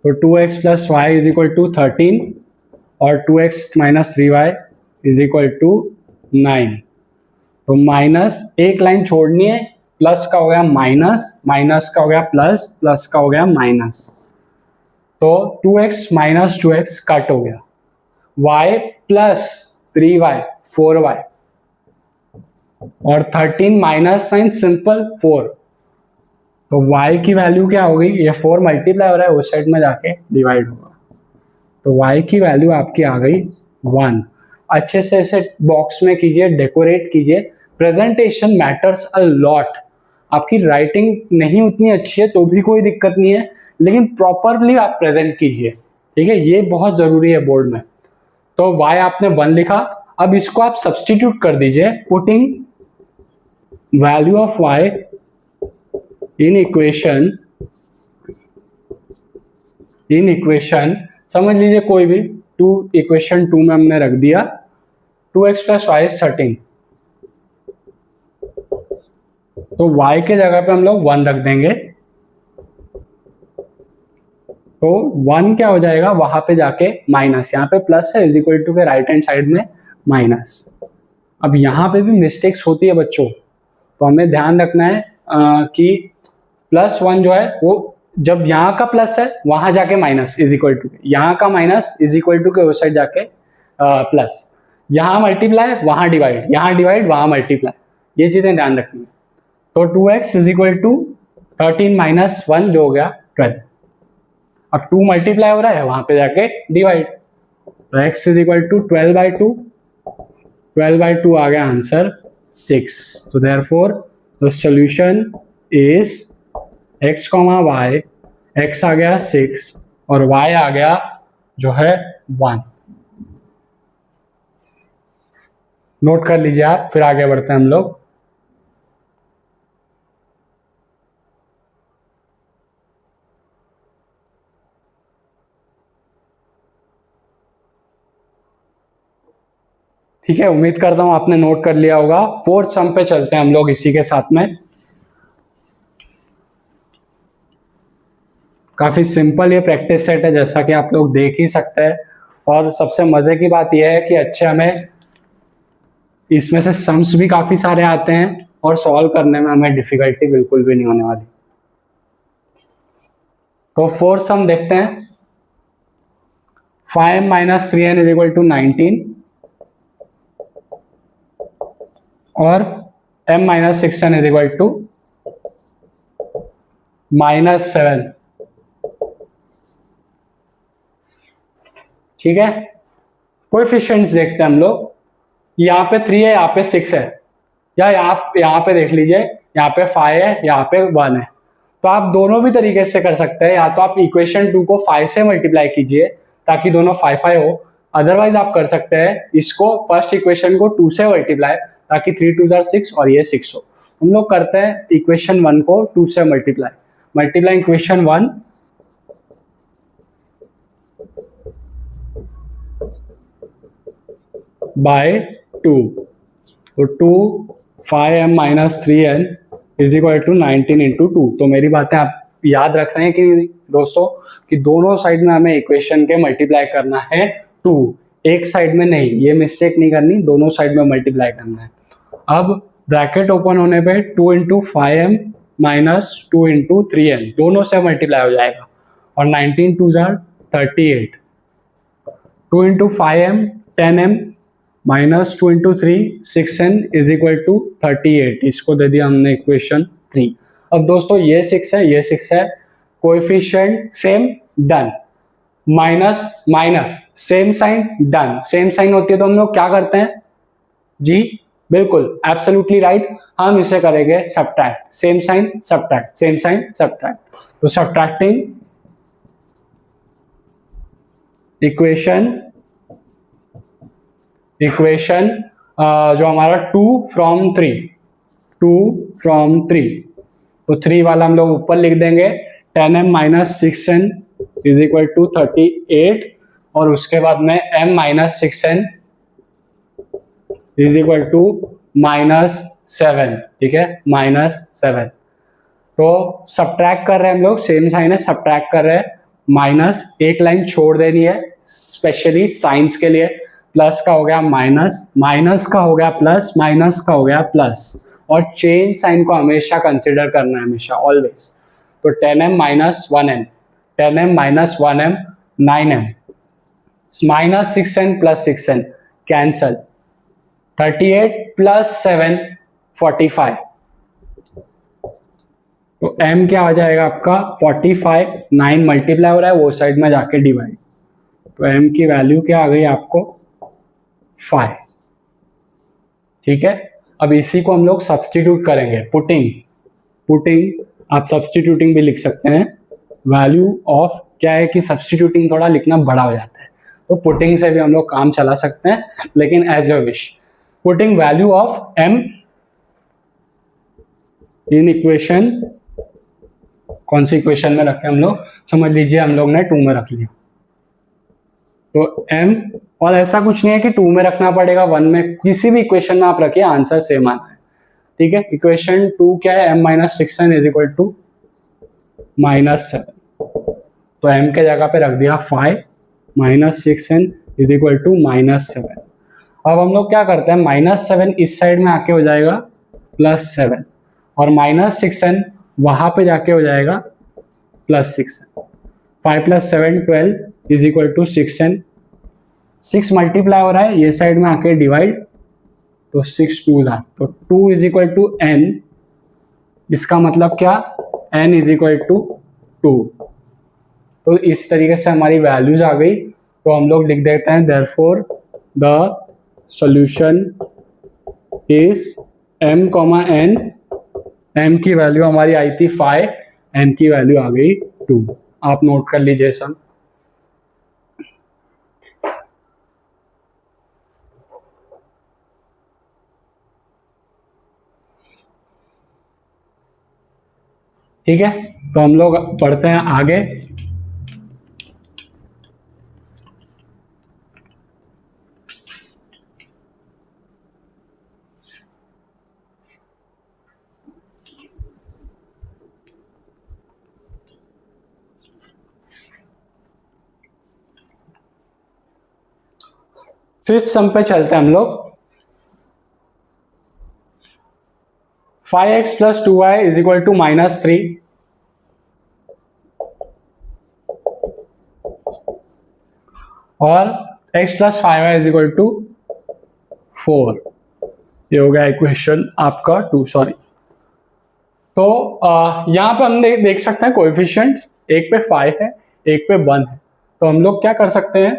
Speaker 1: तो 2x plus y is equal to 13 और 2x minus 3y is equal to 9। तो माइनस एक लाइन छोड़नी है, प्लस का हो गया माइनस, माइनस का हो गया प्लस, प्लस का हो गया माइनस, तो 2x माइनस 2x कट हो गया, y प्लस 3y 4y और 13 माइनस साइन सिंपल 4, तो y की वैल्यू क्या हो गई, ये 4 मल्टीप्लाई हो रहा है उस साइड में जाके डिवाइड होगा, तो y की वैल्यू आपकी आ गई 1। अच्छे से इसे बॉक्स में कीजिए, डेकोरेट कीजिए, प्रेजेंटेशन मैटर्स अ लॉट। आपकी राइटिंग नहीं उतनी अच्छी है तो भी कोई दिक्कत नहीं है, लेकिन प्रॉपरली आप प्रेजेंट कीजिए, ठीक है, ये बहुत जरूरी है बोर्ड में। तो y आपने 1 लिखा, अब इसको आप सब्सटीट्यूट कर दीजिए, putting value of y in equation समझ लीजिए कोई भी, इक्वेशन 2 में हमने रख दिया 2x प्लस वाई इज 13, तो y के जगह पे हम लोग 1 रख देंगे, तो 1 क्या हो जाएगा, वहां पे जाके माइनस, यहाँ पे प्लस है इज इक्वल टू के राइट हैंड साइड में माइनस। अब यहाँ पे भी मिस्टेक्स होती है बच्चों, तो हमें ध्यान रखना है कि +1 जो है वो जब यहाँ का प्लस है वहां जाके माइनस इज इक्वल टू, यहाँ का माइनस इज इक्वल टू के उस साइड जाके प्लस, यहाँ मल्टीप्लाई वहां डिवाइड, यहाँ डिवाइड वहां मल्टीप्लाई, ये चीजें ध्यान रखनी है। तो 2x is equal to 13 minus 1 जो हो गया 12, अब 2 मल्टीप्लाई हो रहा है वहां पे जाके डिवाइड, तो x इज इक्वल टू 12/2, 12/2 आ गया answer 6। so therefore the solution is x, y, x आ गया 6 और y आ गया जो है 1। नोट कर लीजिए आप, फिर आगे बढ़ते हैं हम लोग। ठीक है, उम्मीद करता हूं आपने नोट कर लिया होगा। 4th सम पे चलते हैं हम लोग इसी के साथ में। काफी सिंपल ये प्रैक्टिस सेट है, जैसा कि आप लोग देख ही सकते हैं, और सबसे मजे की बात यह है कि अच्छे हमें इसमें से सम्स भी काफी सारे आते हैं और सॉल्व करने में हमें डिफिकल्टी बिल्कुल भी नहीं होने वाली। तो 4th सम देखते हैं। 5m minus 3n is equal to 19 और m minus 6n is equal to -7। ठीक है, कोएफिशिएंट्स देखते हैं हम लोग। यहाँ पे 3 है, यहाँ पे 6 है, या यहाँ पे देख लीजिए, यहाँ पे 5 है, यहाँ पे 1 है। तो आप दोनों भी तरीके से कर सकते हैं, या तो आप इक्वेशन 2 को 5 से मल्टीप्लाई कीजिए ताकि दोनों 5 हो, अदरवाइज आप कर सकते हैं इसको फर्स्ट इक्वेशन को 2 से मल्टीप्लाई ताकि 3 2 6 और ये 6 हो। हम लोग करते हैं इक्वेशन 1 को 2 से मल्टीप्लाई इक्वेशन 1 बाय 2, तो 2 5m minus 3n is equal to 19 into 2। तो मेरी बातें आप याद रख रहे हैं कि दोस्तों, कि दोनों साइड में हमें इक्वेशन के मल्टीप्लाई करना है 2, एक साइड में नहीं, ये मिस्टेक नहीं करनी, दोनों साइड में मल्टीप्लाई करना है। अब ब्रैकेट ओपन होने पे 2 into 5m minus 2 into 3n दोनों से मल्टीप्लाई हो जाएगा, और 19 2 38, 2 into 5m 10m minus 2 into 3 6n is equal to 38, इसको दे दिया हमने इक्वेशन 3। अब दोस्तों ये 6 है, ये 6 है, coefficient same, done, minus minus same sign, done. Same sign होती है तो हम लोग क्या करते हैं जी, बिल्कुल एब्सोल्युटली राइट, हम इसे करेंगे subtract, same sign subtract, same sign subtract. तो सब्ट्रैक्टिंग इक्वेशन जो हमारा 2 from 3 तो 3 वाला हम लोग ऊपर लिख देंगे 10m minus 6n is equal to 38 और उसके बाद में m minus 6n is equal to -7, ठीक है, -7। तो सब्ट्रैक्ट कर रहे हैं हम लोग, सेम साइन है, सब्ट्रैक्ट कर रहे हैं, माइनस एक लाइन छोड़ देनी है स्पेशली साइंस के लिए, प्लस का हो गया माइनस, माइनस का हो गया प्लस, माइनस का हो गया प्लस, और चेंज साइन को हमेशा कंसिडर करना है, हमेशा, ऑलवेज। तो 10m minus 1n, 10m minus 1m 9m, minus 6n plus 6n cancel, 38 plus 7 45। तो m क्या हो जाएगा आपका 45, 9 मल्टीप्लाई हो रहा है वो साइड में जाके डिवाइड, तो m की वैल्यू क्या आ गई आपको 5, ठीक है। अब इसी को हम लोग सब्सटीट्यूट करेंगे, पुटिंग आप सब्सटीट्यूटिंग भी लिख सकते हैं, वैल्यू ऑफ, क्या है कि सब्सटीट्यूटिंग थोड़ा लिखना बड़ा हो जाता है, तो पुटिंग से भी हम लोग काम चला सकते हैं, लेकिन as your wish. Putting value of m in equation, कौन सी इक्वेशन में रखे हम लोग, समझ लीजिए हम लोग ने 2 में रख लिया, तो m, और ऐसा कुछ नहीं है कि 2 में रखना पड़ेगा, 1 में, किसी भी इक्वेशन में आप रखिए, आंसर सेम आना है, ठीक है। इक्वेशन 2 क्या है, m minus 6n is equal to -7, तो m के जगह पे रख दिया 5, minus 6n is equal to -7। अब हम लोग क्या करते हैं, -7 इस साइड में आके हो जाएगा +7, और -6n वहां पे जाके हो जाएगा +6n, 5 + 7 12 is equal to 6n, 6 multiply हो रहा है ये साइड में आके डिवाइड, तो 6 2 था, तो 2 इज इक्वल टू n, इसका मतलब क्या, n इज इक्वल टू 2। तो इस तरीके से हमारी वैल्यूज आ गई, तो हम लोग लिख देते हैं therefore the solution is m, n, m की वैल्यू हमारी आई थी 5, n की वैल्यू आ गई 2, आप नोट कर लीजिए सब। ठीक है, तो हम लोग पढ़ते हैं आगे। फिफ्थ सम पे चलते हैं हम लोग। 5x + 2y is equal to -3, और x + 5y is equal to 4, ये हो गया इक्वेशन आपका 2, सॉरी। तो यहाँ पे हम देख सकते हैं कोएफिशिएंट्स, एक पे 5 है, एक पे 1 है, तो हम लोग क्या कर सकते हैं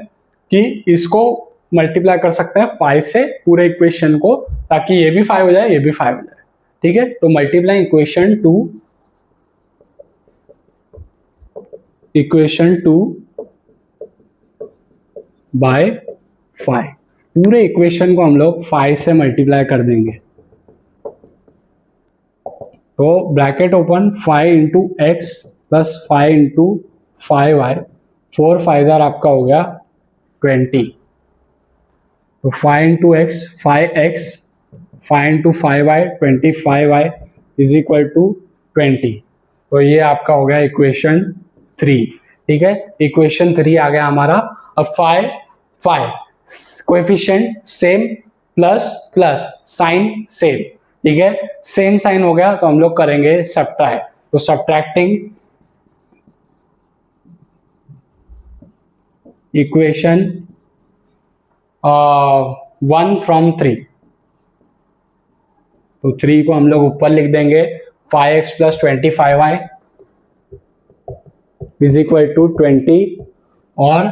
Speaker 1: कि इसको मल्टीप्लाई कर सकते हैं 5 से पूरे इक्वेशन को, ताकि ये भी 5 हो जाए, ये भी 5 हो जाए, ठीक है। तो मल्टीप्लाई इक्वेशन 2 बाय 5, पूरे इक्वेशन को हम लोग 5 से मल्टीप्लाई कर देंगे, तो bracket open, 5 into x plus 5 into 5y, 4 5 आपका हो गया 20, तो 5 into x 5x, 5 into 5y 25y is equal to 20, तो ये आपका हो गया इक्वेशन 3, ठीक है। इक्वेशन 3 आ गया हमारा। अब 5 coefficient same, plus plus, sign same, ठीक है, सेम साइन हो गया, तो हम लोग करेंगे सब्ट्रैक्ट, तो सब्ट्रैक्टिंग इक्वेशन 1 from 3, तो 3 को हम लोग ऊपर लिख देंगे, 5x + 25y is equal to 20, और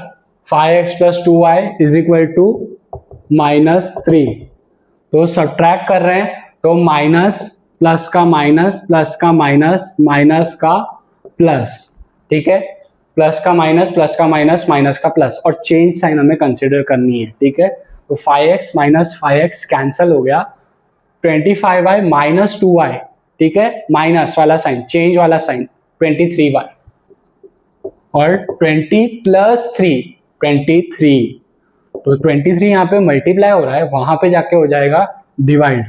Speaker 1: 5x + 2y is equal to -3, तो सब्ट्रैक्ट कर रहे हैं, तो माइनस प्लस का माइनस, प्लस का माइनस, माइनस का प्लस, ठीक है, प्लस का माइनस, प्लस का माइनस, माइनस का प्लस, और चेंज साइन हमें कंसिडर करनी है, ठीक है। तो 5x माइनस 5x कैंसिल हो गया, 25y माइनस 2y, ठीक है, माइनस वाला साइन, चेंज वाला साइन, 23y और 20 प्लस 3 23, तो 23 यहाँ पे मल्टीप्लाई हो रहा है, वहां पे जाके हो जाएगा डिवाइड,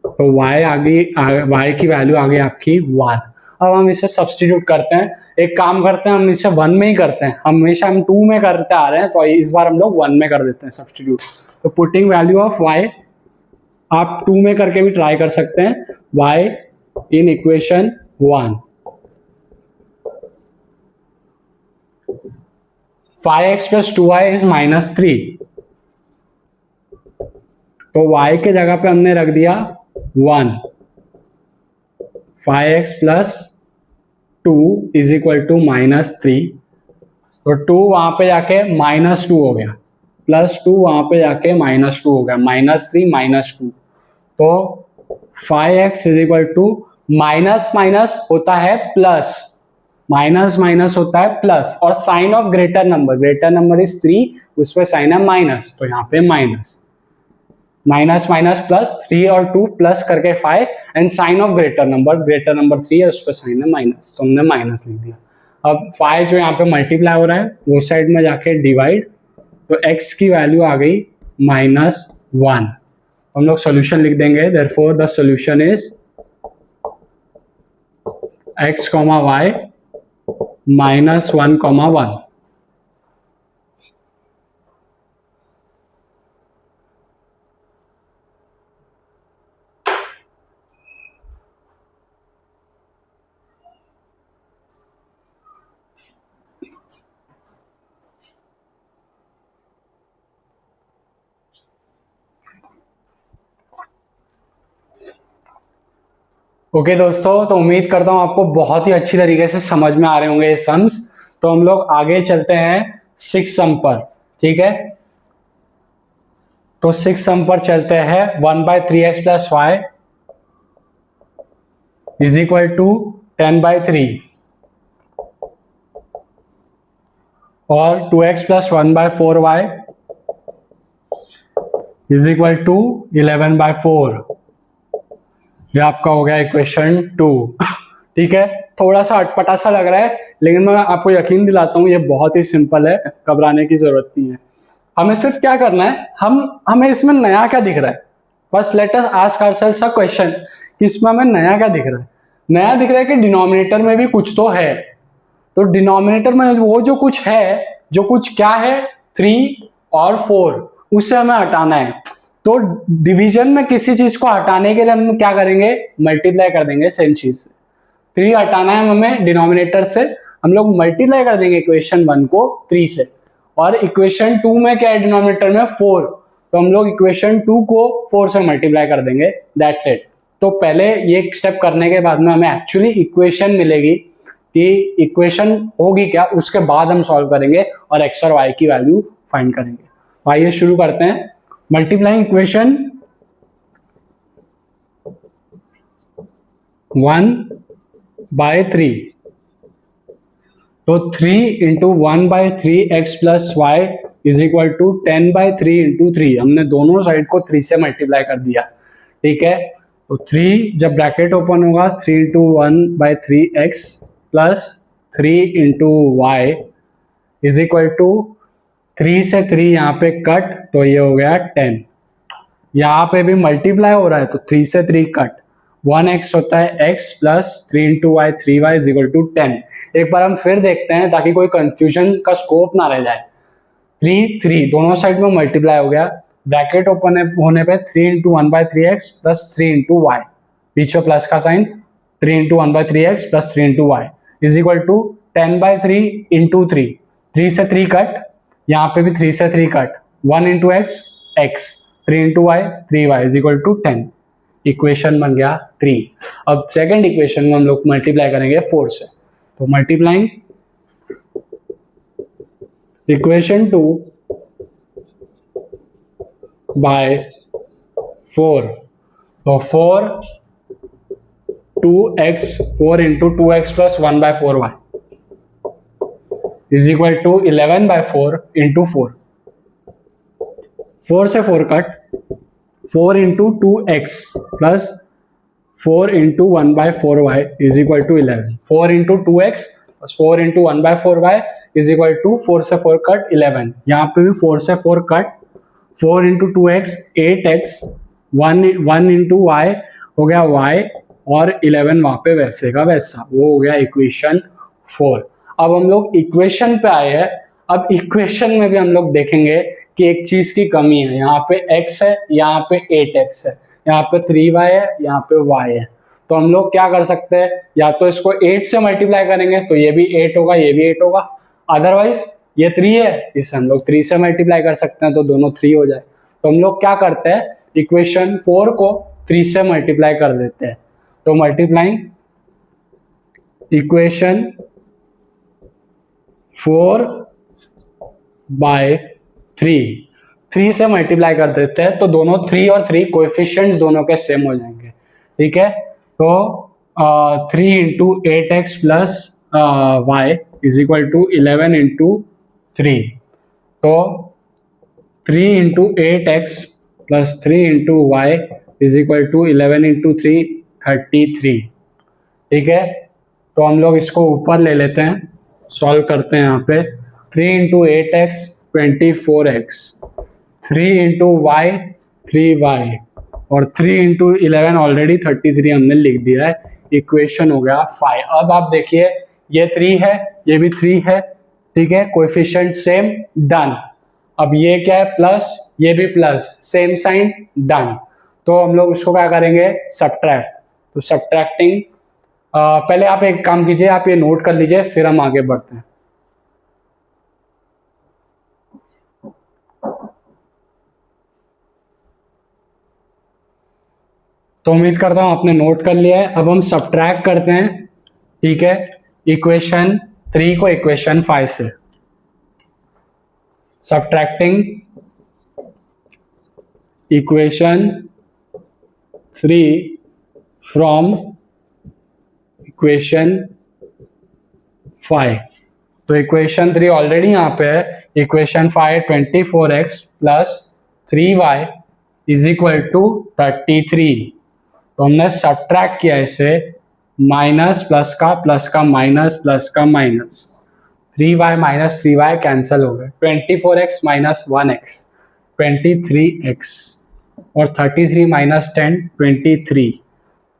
Speaker 1: तो y आगे y की वैल्यू आ गई आपकी 1। अब हम इसे सब्सटीट्यूट करते हैं, एक काम करते हैं हम इसे 1 में ही करते हैं, हमेशा हम 2 में करते आ रहे हैं, तो इस बार हम लोग 1 में कर देते हैं सब्सटीट्यूट। तो पुटिंग वैल्यू ऑफ y, आप 2 में करके भी ट्राई कर सकते हैं, y in equation 1, 5x plus 2y is -3, तो y के जगह पे हमने रख दिया 1, 5x plus 2 is equal to -3, तो 2 वहां पे जाके -2 हो गया, प्लस 2 वहां पे जाके -2 हो गया, -3 -2, तो 5x is equal to minus minus होता है प्लस, माइनस माइनस होता है प्लस, और sign of greater number is 3, उसमें साइन है माइनस, तो यहाँ पे माइनस माइनस माइनस प्लस, 3 और 2 प्लस करके 5, and sign of greater number 3 है, उस पर साइन है माइनस, तो हमने माइनस लिख दिया। अब 5 जो यहाँ पे मल्टीप्लाई हो रहा है वो साइड में जाके डिवाइड, तो x की वैल्यू आ गई -1, हम लोग सोल्यूशन लिख देंगे, therefore the solution is x, y -1, 1। Okay दोस्तों, तो उम्मीद करता हूं आपको बहुत ही अच्छी तरीके से समझ में आ रहे होंगे ये सम्स। तो हम लोग आगे चलते हैं 6 सम पर, ठीक है। तो 6 सम पर चलते हैं, 1/3x plus y is equal to 10/3 और 2x plus 1/4y is equal to 11/4। ये आपका हो गया इक्वेशन 2, ठीक है। थोड़ा सा अटपटा सा लग रहा है, लेकिन मैं आपको यकीन दिलाता हूँ ये बहुत ही सिंपल है, घबराने की जरूरत नहीं है। हमें सिर्फ क्या करना है, हमें इसमें नया क्या दिख रहा है, first let us ask ourselves a question कि इसमें हमें नया क्या दिख रहा है। नया दिख रहा है कि डिनोमिनेटर में भी कुछ तो है, तो डिनोमिनेटर में वो जो कुछ है, जो कुछ क्या है, 3 और 4, उससे हमें हटाना है। तो डिवीजन में किसी चीज को हटाने के लिए हम क्या करेंगे, मल्टीप्लाई कर देंगे सेम चीज से। 3 हटाना है हमें डिनोमिनेटर से, हम लोग मल्टीप्लाई कर देंगे इक्वेशन 1 को 3 से, और इक्वेशन 2 में क्या है डिनोमिनेटर में 4, तो हम लोग इक्वेशन 2 को 4 से मल्टीप्लाई कर देंगे, दैट्स इट। तो पहले ये स्टेप करने के बाद में हमें एक्चुअली इक्वेशन मिलेगी कि इक्वेशन होगी क्या, उसके बाद हम सॉल्व करेंगे और एक्स और वाई की वैल्यू फाइंड करेंगे। आइए शुरू करते हैं। मल्टीप्लाइंग इक्वेशन 1/3, तो 3 into 1/3x plus y is equal to 10/3 into 3, हमने दोनों साइड को 3 से मल्टीप्लाई कर दिया, ठीक है। तो 3 जब ब्रैकेट ओपन होगा, 3 into 1/3x plus 3 into y is equal to 3 से 3 यहाँ पे कट, तो ये हो गया 10। यहाँ पे भी मल्टीप्लाई हो रहा है, तो 3 से 3 कट, 1x होता है x plus 3 into y 3y is equal to 10। एक बार हम फिर देखते हैं ताकि कोई कंफ्यूजन का स्कोप ना रह जाए। 3 दोनों साइड में मल्टीप्लाई हो गया, ब्रैकेट ओपन होने पे 3 into 1/3x plus 3 into y, बीच में प्लस का sign, 3 into 1/3x plus 3 into y is equal to 10/3 into 3, 3 से 3 कट, यहाँ पे भी 3 से 3 cut, 1 into x x, 3 into y 3y is equal to 10। Equation बन गया 3। अब सेकंड इक्वेशन में हम लोग मल्टीप्लाई करेंगे 4 से, तो मल्टीप्लाइंग इक्वेशन 2 बाय 4, तो 4 into 2x plus 1/4y is equal to 11/4 into 4, 4 से 4 cut, 4 into 2x plus 4 into 1/4y is equal to 11. 4 into 2x plus 4 into 1/4y is equal to 4 से 4 cut 11. यहाँ पे भी 4 से 4 cut, 4 into 2x 8x, 1 into y हो गया y, और 11 वहाँ पे वैसे का वैसा, वो हो गया इक्वेशन 4. अब हम लोग इक्वेशन पे आए हैं. अब इक्वेशन में भी हम लोग देखेंगे कि एक चीज की कमी है. यहाँ पे x है, यहाँ पे 8x है, यहाँ पे 3y है, यहाँ पे y है. तो हम लोग क्या कर सकते हैं, या तो इसको 8 से मल्टीप्लाई करेंगे तो ये भी 8 होगा, ये भी 8 होगा. अदरवाइज ये 3 है, इसे हम लोग 3 से मल्टीप्लाई कर सकते हैं तो दोनों 3 हो जाए. तो हम लोग क्या करते हैं, इक्वेशन 4 को 3 से मल्टीप्लाई कर देते हैं. तो मल्टीप्लाइंग इक्वेशन 4 बाय 3 से मल्टीप्लाई कर देते हैं तो दोनों 3 और 3 कोएफिशिएंट्स दोनों के सेम हो जाएंगे. ठीक है, तो 3 into 8x plus y is equal to 11 into 3. तो 3 into 8x plus 3 into y is equal to 11 into 3 33. ठीक है, तो हम लोग इसको ऊपर ले लेते हैं, सॉल्व करते हैं. यहाँ पे 3 into 8x 24x, 3 into y 3y, और 3 इंटू 11 ऑलरेडी 33 हमने लिख दिया है. इक्वेशन हो गया 5. अब आप देखिए, ये 3 है, ये भी 3 है. ठीक है, कोएफिशिएंट सेम, डन. अब ये क्या है, प्लस, ये भी प्लस, सेम साइन, डन. तो हम लोग इसको क्या करेंगे, सब्ट्रैक्ट. तो सब्ट्रैक्टिंग, पहले आप एक काम कीजिए, आप ये नोट कर लीजिए, फिर हम आगे बढ़ते हैं. तो उम्मीद करता हूं आपने नोट कर लिया है. अब हम सब्ट्रैक्ट करते हैं. ठीक है, इक्वेशन 3 को इक्वेशन 5 से. Subtracting equation 3 from equation 5. तो इक्वेशन 3 ऑलरेडी यहाँ पे है. Equation 5 24x plus 3y is equal to 33. तो हमने सब्ट्रैक्ट किया इसे, माइनस प्लस का माइनस, प्लस का minus, 3y minus 3y cancel हो गए. 24x माइनस 1x 23x, और 33 माइनस 10 23.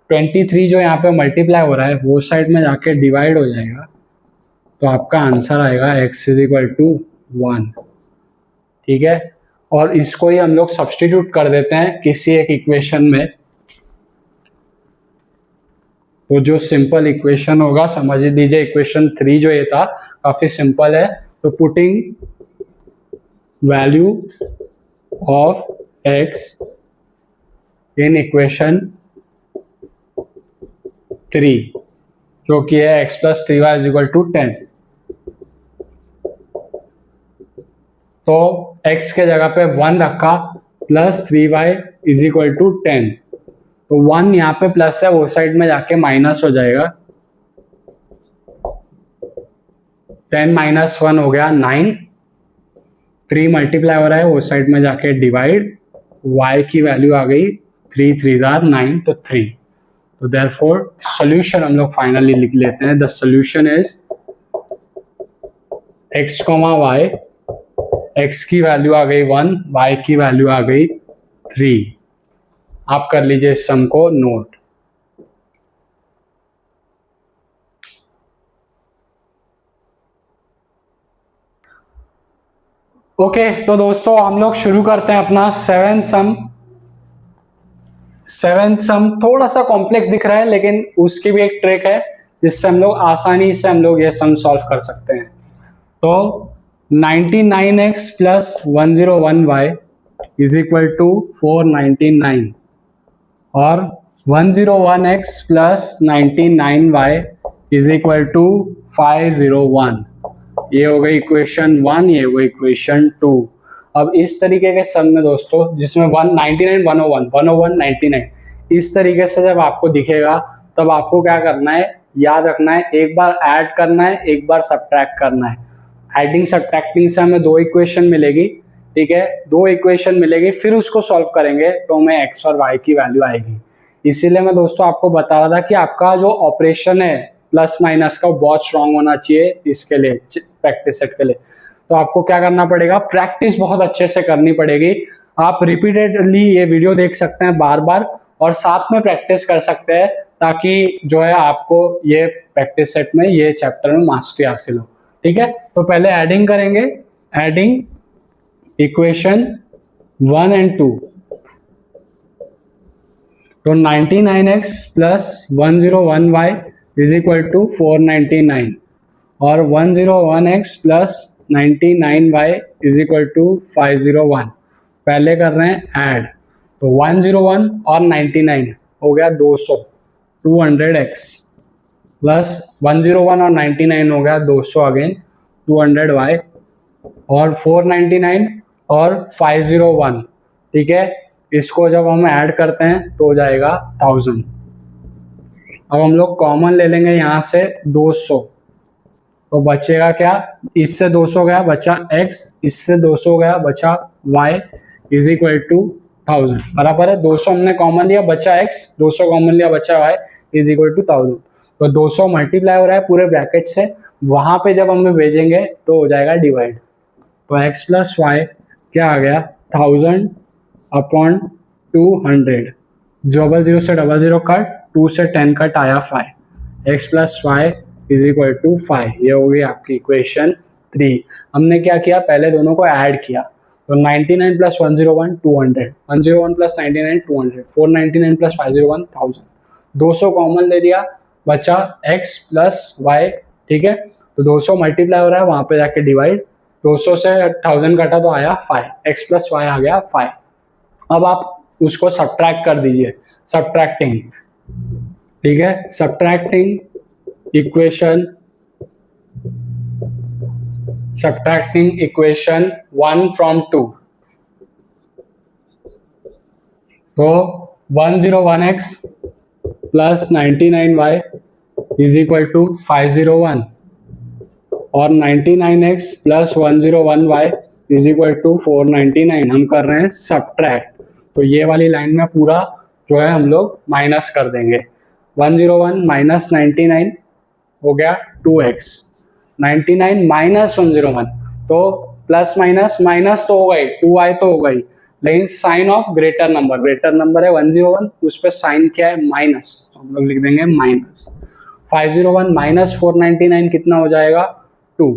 Speaker 1: 23 जो यहाँ पे मल्टीप्लाई हो रहा है वो साइड में जाके डिवाइड हो जाएगा, तो आपका आंसर आएगा x इज इक्वल टू 1. ठीक है, और इसको ही हम लोग सब्स्टिट्यूट कर देते हैं किसी एक इक्वेशन में. तो जो सिंपल इक्वेशन होगा, समझ लीजिए इक्वेशन 3 जो ये था काफी सिंपल है. तो putting value of x in equation 3, जो कि है x plus 3y is equal to 10. तो x के जगह पे 1 रखा, plus 3y is equal to 10. तो 1 यहाँ पे प्लस है, वो साइड में जाके माइनस हो जाएगा. 10 माइनस 1 हो गया 9. 3 मल्टीप्लाई हो रहा है, वो साइड में जाके डिवाइड. y की वैल्यू आ गई 3 3 9, तो 3. तो देयरफॉर सॉल्यूशन हम लोग फाइनली लिख लेते हैं. The solution is x, y. x की वैल्यू आ गई 1, y की वैल्यू आ गई 3. आप कर लीजिए इस सम को नोट. ओके, तो दोस्तों हम लोग शुरू करते हैं अपना 7th सम. 7th सम थोड़ा सा कॉम्प्लेक्स दिख रहा है, लेकिन उसकी भी एक ट्रिक है जिससे हम लोग आसानी से हम लोग ये सम सॉल्व कर सकते हैं. तो 99x plus 101y is equal to 499, और 101x plus 99y is equal to 501. ये हो गई इक्वेशन 1, ये हो गई इक्वेशन 2. अब इस तरीके के सम में दोस्तों, जिसमें 199 101 101 99, इस तरीके से जब आपको दिखेगा तब आपको क्या करना है, याद रखना है, एक बार ऐड करना है, एक बार सब्ट्रैक्ट करना है. एडिंग सब्ट्रैक्टिंग से हमें 2 इक्वेशन मिलेगी. ठीक है, 2 इक्वेशन मिलेगी, फिर उसको सॉल्व करेंगे तो हमें एक्स और वाई की वैल्यू आएगी। इसीलिए मैं दोस्तों आपको बता रहा था कि आपका जो ऑपरेशन है प्लस माइनस का, वो बहुत स्ट्रांग होना चाहिए इसके लिए, प्रैक्टिस सेट के लिए। तो आपको क्या करना पड़ेगा, प्रैक्टिस बहुत अच्छे से करनी पड़ेगी। आप रिपीटेडली ये वीडियो देख सकते हैं बार बार, और साथ में प्रैक्टिस कर सकते हैं, ताकि जो है आपको ये प्रैक्टिस सेट में, ये चैप्टर में मास्टरी हासिल हो। ठीक है, तो पहले एडिंग करेंगे, एडिंग इक्वेशन 1 एंड 2। तो 99x plus 101y is equal to 499, और 101x plus 99y is equal to 501। पहले कर रहे हैं ऐड, तो 101 और 99 हो गया 200, 200x प्लस 101 और 99 हो गया 200 अगेन 200y, और 499 और 501। ठीक है, इसको जब हम ऐड करते हैं तो हो जाएगा 1000। अब हम लोग कॉमन ले लेंगे यहाँ से 200, तो बचेगा क्या, इससे 200 गया बचा x, इससे 200 गया बचा y इज इक्वल टू 1000। बराबर है, 200 हमने कॉमन लिया बचा x, 200 कॉमन लिया बचा y इज इक्वल टू 1000। तो 200 मल्टीप्लाई हो रहा है पूरे ब्रैकेट से, वहां पे जब हमें भेजेंगे तो हो जाएगा डिवाइड। तो x प्लस वाई क्या आ गया, 1000 अपॉन 200, 00 से 00 कट, 2 से 10 कट आया 5, x plus y is equal to 5। ये हो गई आपकी इक्वेशन 3। हमने क्या किया, पहले दोनों को ऐड किया, तो 99 प्लस 101 200, 101 प्लस 99 200, 499 प्लस 501 1000। 200 कॉमन ले लिया बचा x प्लस वाई। ठीक है, तो 200 मल्टीप्लाई हो रहा है, वहां पे जाके डिवाइड, 200 से 1000 कटा तो आया 5, x प्लस वाई आ गया 5। अब आप उसको सब्ट्रैक्ट कर दीजिए, सब्ट्रैक्टिंग। ठीक है, सब्ट्रैक्टिंग इक्वेशन 1 from 2। तो 101x plus 99y is equal to 501, और 99x plus 101y is equal to 499। हम कर रहे हैं सब्ट्रैक्ट, तो ये वाली लाइन में पूरा जो है हम लोग माइनस कर देंगे। 101 माइनस 99 हो गया 2x, 99 माइनस 101, तो प्लस माइनस माइनस तो हो गई, 2y तो हो गई, लेकिन साइन ऑफ ग्रेटर नंबर है 101, उस पर साइन क्या है, माइनस, तो हम लोग लिख देंगे माइनस। 501 माइनस 499 कितना हो जाएगा, 2।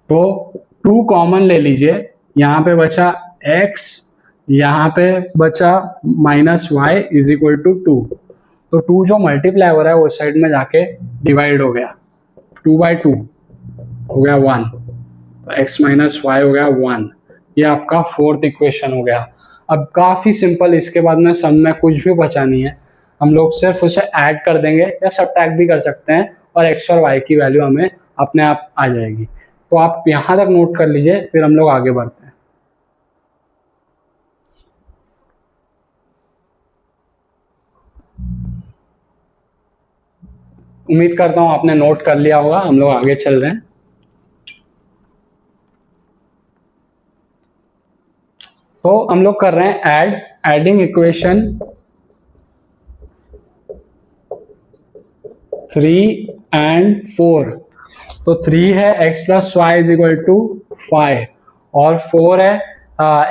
Speaker 1: तो 2 कॉमन ले लीजिए, यहाँ पे बचा x, यहाँ पे बचा minus y is equal to 2। तो 2 जो मल्टीप्लाई हो रहा है वो साइड में जाके डिवाइड हो गया, 2/2 हो गया 1, तो x माइनस वाई हो गया 1। ये आपका 4th इक्वेशन हो गया। अब काफ़ी सिंपल, इसके बाद में सम में कुछ भी बचा नहीं है, हम लोग सिर्फ उसे ऐड कर देंगे या सब्ट्रैक्ट भी कर सकते हैं, और x और y की वैल्यू हमें अपने आप आ जाएगी। तो आप यहाँ तक नोट कर लीजिए, फिर हम लोग आगे बढ़ते हैं। उम्मीद करता हूँ आपने नोट कर लिया होगा, हम लोग आगे चल रहे हैं। तो हम लोग कर रहे हैं एडिंग इक्वेशन 3 and 4। तो 3 है x plus y is equal to 5, और 4 है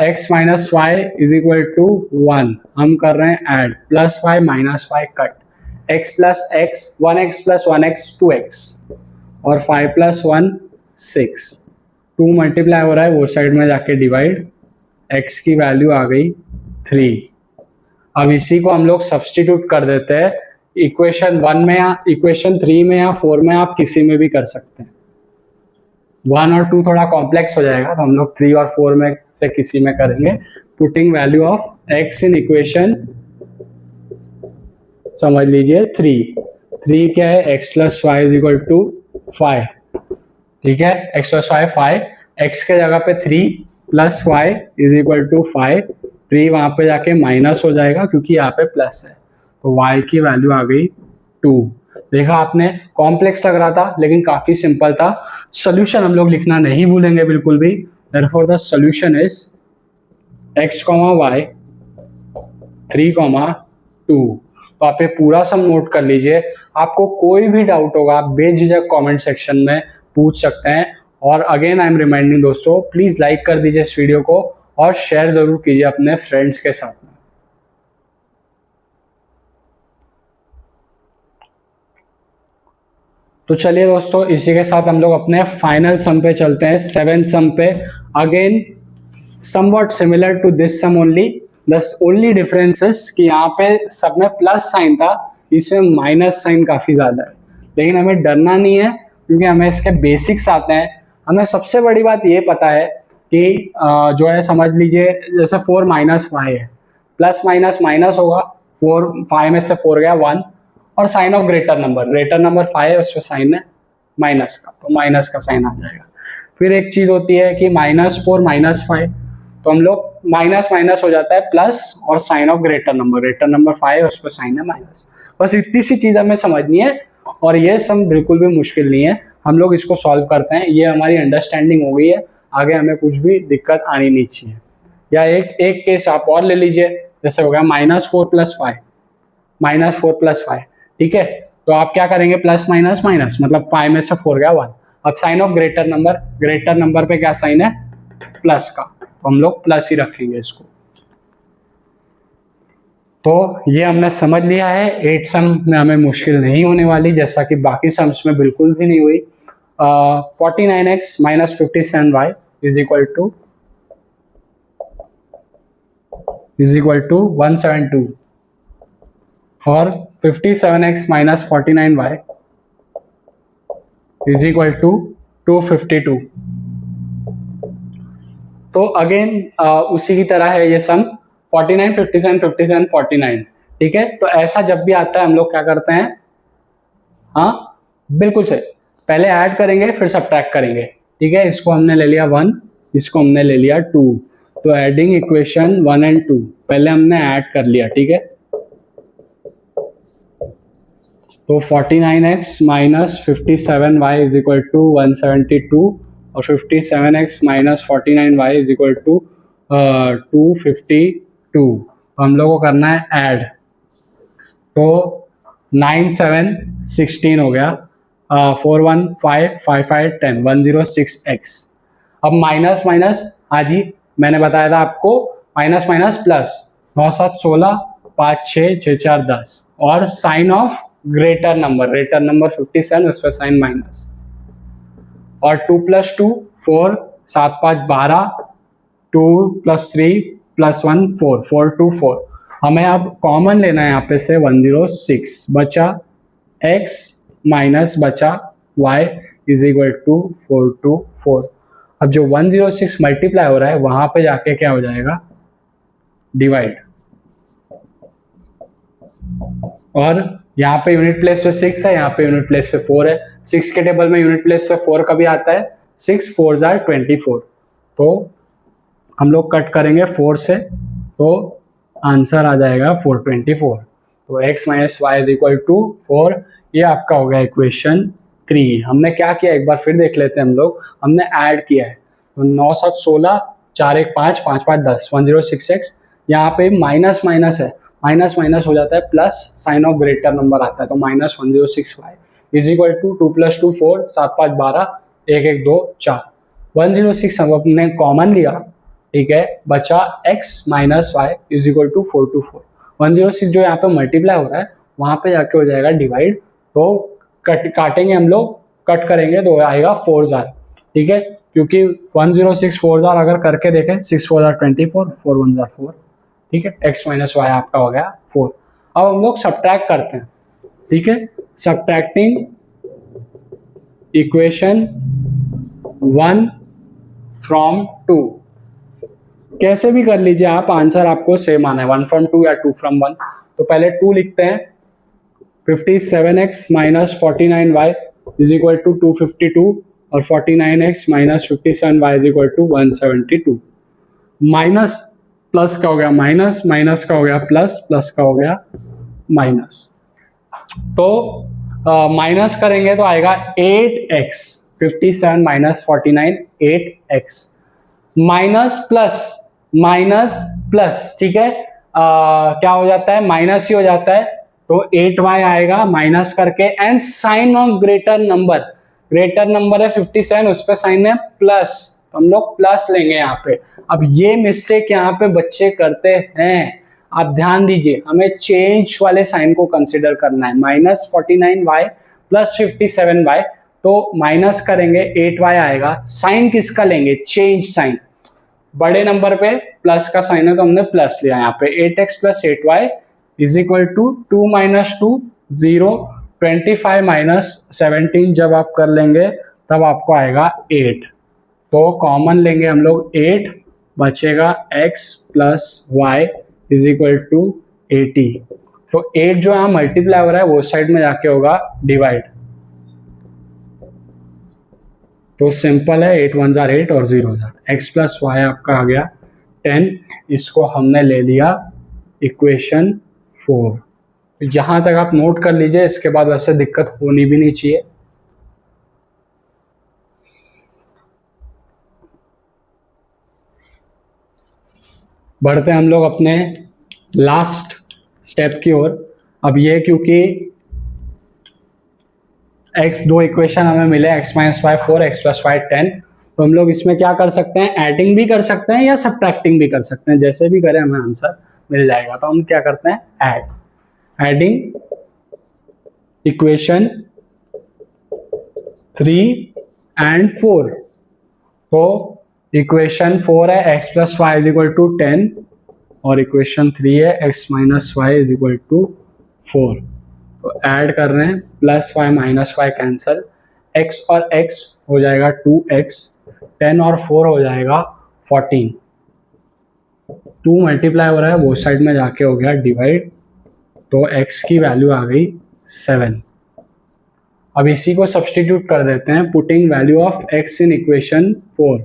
Speaker 1: x minus y is equal to 1। हम कर रहे हैं add, plus y minus y cut, x plus x 1x plus 1x 2x, और 5 प्लस 1 6। 2 मल्टीप्लाई हो रहा है, वो साइड में जाके डिवाइड, x की वैल्यू आ गई 3। अब इसी को हम लोग सब्सटीट्यूट कर देते हैं इक्वेशन 1 में या इक्वेशन 3 में या 4 में, आप किसी में भी कर सकते हैं। 1 और 2 थोड़ा कॉम्प्लेक्स हो जाएगा, तो हम लोग 3 और 4 में से किसी में करेंगे। Putting value of x in equation, समझ लीजिए 3 क्या है, x plus y is equal to 5। ठीक है, x प्लस वाई 5, x के जगह पे 3 plus y is equal to 5, 3 वहां पे जाके माइनस हो जाएगा क्योंकि यहाँ पे प्लस है, तो y की वैल्यू आ गई 2। देखा आपने, कॉम्प्लेक्स लग रहा था लेकिन काफी सिंपल था। सोल्यूशन हम लोग लिखना नहीं भूलेंगे बिल्कुल भी, therefore the solution is x, y 3,2। तो आप ये पूरा सम नोट कर लीजिए। आपको कोई भी डाउट होगा आप बेझिझक कमेंट सेक्शन में पूछ सकते हैं। और अगेन आई एम रिमाइंडिंग दोस्तों, प्लीज लाइक कर दीजिए इस वीडियो को और शेयर जरूर कीजिए अपने फ्रेंड्स के साथ में। तो चलिए दोस्तों, इसी के साथ हम लोग अपने फाइनल सम पे चलते हैं, 7th सम पे। Again somewhat similar to this sum only, the only difference is कि यहाँ पे सब में प्लस साइन था, इसमें माइनस साइन काफी ज्यादा है। लेकिन हमें डरना नहीं है क्योंकि हमें इसके बेसिक्स आते हैं। हमें सबसे बड़ी बात ये पता है कि जो है समझ लीजिए जैसे 4 माइनस 5 है, प्लस माइनस माइनस होगा, 4 5 में से 4 गया 1, और साइन ऑफ ग्रेटर नंबर 5 है, उस पर साइन है माइनस का, तो माइनस का साइन आ जाएगा। फिर एक चीज होती है कि -4 -5, तो हम लोग माइनस माइनस हो जाता है प्लस, और साइन ऑफ ग्रेटर नंबर 5 है, उस पर साइन है माइनस। बस इतनी सी चीज हमें समझनी है और ये सम बिल्कुल भी मुश्किल नहीं है, हम लोग इसको सॉल्व करते हैं। ये हमारी अंडरस्टैंडिंग हो गई है, आगे हमें कुछ भी दिक्कत आनी नहीं चाहिए। या एक केस आप और ले लीजिए, जैसे हो गया -4 + 5, ठीक है। तो आप क्या करेंगे, प्लस माइनस माइनस, मतलब 5 में से 4 गया 1। अब साइन ऑफ ग्रेटर नंबर पे क्या साइन है, प्लस का, तो हम लोग प्लस ही रखेंगे इसको। तो ये हमने समझ लिया है, 8 सम में हमें मुश्किल नहीं होने वाली, जैसा कि बाकी सम्स में बिल्कुल भी नहीं हुई। 49x - 57y is equal to 172, और 57x - 49y is equal to 252। तो अगेन उसी की तरह है ये सम, 49 57 57 49, ठीक है। तो ऐसा जब भी आता है हम लोग क्या करते हैं, हाँ बिल्कुल सही, पहले ऐड करेंगे फिर सब्ट्रैक्ट करेंगे, ठीक है। इसको हमने ले लिया 1, इसको हमने ले लिया 2, तो एडिंग इक्वेशन 1 और 2 पहले हमने ऐड कर लिया, ठीक है। तो 49x - 57y is equal to 172, और 57x - 49y is equal to 252। हम लोग को करना है ऐड, तो 9 7 16 हो गया, 4 1 5 5 5 10 106x। अब माइनस माइनस, हाँ जी मैंने बताया था आपको, माइनस माइनस प्लस, 9 7 16 5 6 6 4 10, और साइन ऑफ ग्रेटर नंबर 57, उस पर साइन माइनस, और 2 + 2 4 7 5 12, 2 + 3 + 1 4 4 2 4। हमें अब कॉमन लेना है यहाँ पे से 106, बचा x माइनस बचा y इज इक्वल टू 424। अब जो 106 मल्टीप्लाई हो रहा है वहां पे जाके क्या हो जाएगा, डिवाइड, और यहाँ पे यूनिट प्लेस पे 6 है, यहाँ पे यूनिट प्लेस पे 4 है। 6 के टेबल में यूनिट प्लेस पे 4 कभी आता है, 6 4s are 24, तो हम लोग कट करेंगे 4 से, तो आंसर आ जाएगा 424। तो x - y is equal to 4, ये आपका हो गया इक्वेशन 3। हमने क्या किया एक बार फिर देख लेते हैं हम लोग, हमने ऐड किया है, तो 9 7 16 4 1 5 5 5 10 106x, यहाँ पे माइनस माइनस है, माइनस माइनस हो जाता है plus, sign of greater number आता है, तो -106y इज इक्वल टू 2 + 2 4 7 5 12 1 1 2 4, 106 हम अपने कॉमन लिया, ठीक है, बचा x - y is equal to 424। 106 जो यहाँ पे मल्टीप्लाई हो रहा है वहां पे जाके हो जाएगा डिवाइड, तो काटेंगे हम लोग, कट करेंगे तो आएगा 4s, ठीक है, क्योंकि 106 4s अगर करके देखें, 6 4s are 24, 4 1s are 4, ठीक है। x - y आपका हो गया 4। अब हम लोग सब्ट्रैक्ट करते हैं, ठीक है, सब्ट्रैक्टिंग इक्वेशन 1 फ्रॉम 2, कैसे भी कर लीजिए आप, आंसर आपको सेम आना है, 1 फ्रॉम 2 या 2 फ्रॉम 1। तो पहले 2 लिखते हैं, 57x - 49y is equal to 252, और 49x - 57y is equal to 172। Minus plus का हो गया माइनस, माइनस का हो गया प्लस, प्लस का हो गया माइनस, तो माइनस करेंगे तो आएगा 8x, 57 - 49 8x, माइनस प्लस, ठीक है, क्या हो जाता है, माइनस ही हो जाता है, तो 8y आएगा माइनस करके, and sign of greater number है 57, उस पर साइन है प्लस, तो हम लोग प्लस लेंगे यहाँ पे। अब ये मिस्टेक यहाँ पे बच्चे करते हैं, आप ध्यान दीजिए, हमें चेंज वाले साइन को कंसिडर करना है। -49y प्लस 57y, तो माइनस करेंगे 8y आएगा, साइन किसका लेंगे, चेंज साइन, बड़े नंबर पे प्लस का साइन है तो हमने प्लस लिया यहाँ पे। 8x plus 8y is equal to 2 minus 2 0, 25 minus 17 जब आप कर लेंगे तब आपको आएगा 8, तो कॉमन लेंगे हम लोग 8, बचेगा x plus y is equal to 80, तो 8 जो यहाँ मल्टीप्लाई हो रहा है वो साइड में जाके होगा डिवाइड, तो सिंपल है, 8 1 जार 8 और 0 जार, x प्लस वाई आपका आ गया 10, इसको हमने ले लिया इक्वेशन 4। यहां तक आप नोट कर लीजिए, इसके बाद वैसे दिक्कत होनी भी नहीं चाहिए। बढ़ते हम लोग अपने लास्ट स्टेप की ओर। अब ये क्योंकि x दो इक्वेशन हमें मिले, x minus y 4, x plus y 10, तो हम लोग इसमें क्या कर सकते हैं, एडिंग भी कर सकते हैं या सब्ट्रैक्टिंग भी कर सकते हैं, जैसे भी करें हमें आंसर मिल जाएगा। तो हम क्या करते हैं, एडिंग इक्वेशन 3 and 4, तो इक्वेशन 4 है x plus y is equal to 10 और इक्वेशन 3 है x minus y is equal to 4, तो ऐड कर रहे हैं, plus y minus y cancel, x और x हो जाएगा 2x, 10 और 4 हो जाएगा 14, 2 मल्टीप्लाई हो रहा है वो साइड में जाके हो गया डिवाइड, तो x की वैल्यू आ गई 7। अब इसी को सब्स्टिट्यूट कर देते हैं, putting value of x in equation 4,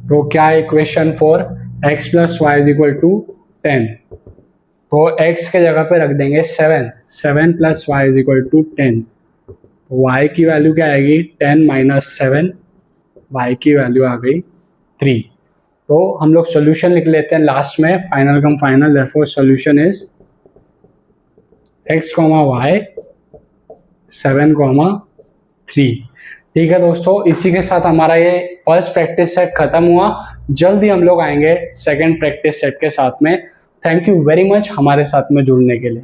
Speaker 1: तो क्या है equation 4, x plus y is equal to 10, तो x के जगह पे रख देंगे 7 plus y is equal to 10, y की वैल्यू क्या आएगी, 10 माइनस 7, y की वैल्यू आ गई 3। तो हम लोग सोल्यूशन लिख लेते हैं लास्ट में, final come final, therefore solution is x, y 7, 3। ठीक है दोस्तों, इसी के साथ हमारा ये फर्स्ट प्रैक्टिस सेट खत्म हुआ। जल्दी हम लोग आएंगे सेकंड प्रैक्टिस सेट के साथ में। थैंक यू वेरी मच हमारे साथ में जुड़ने के लिए।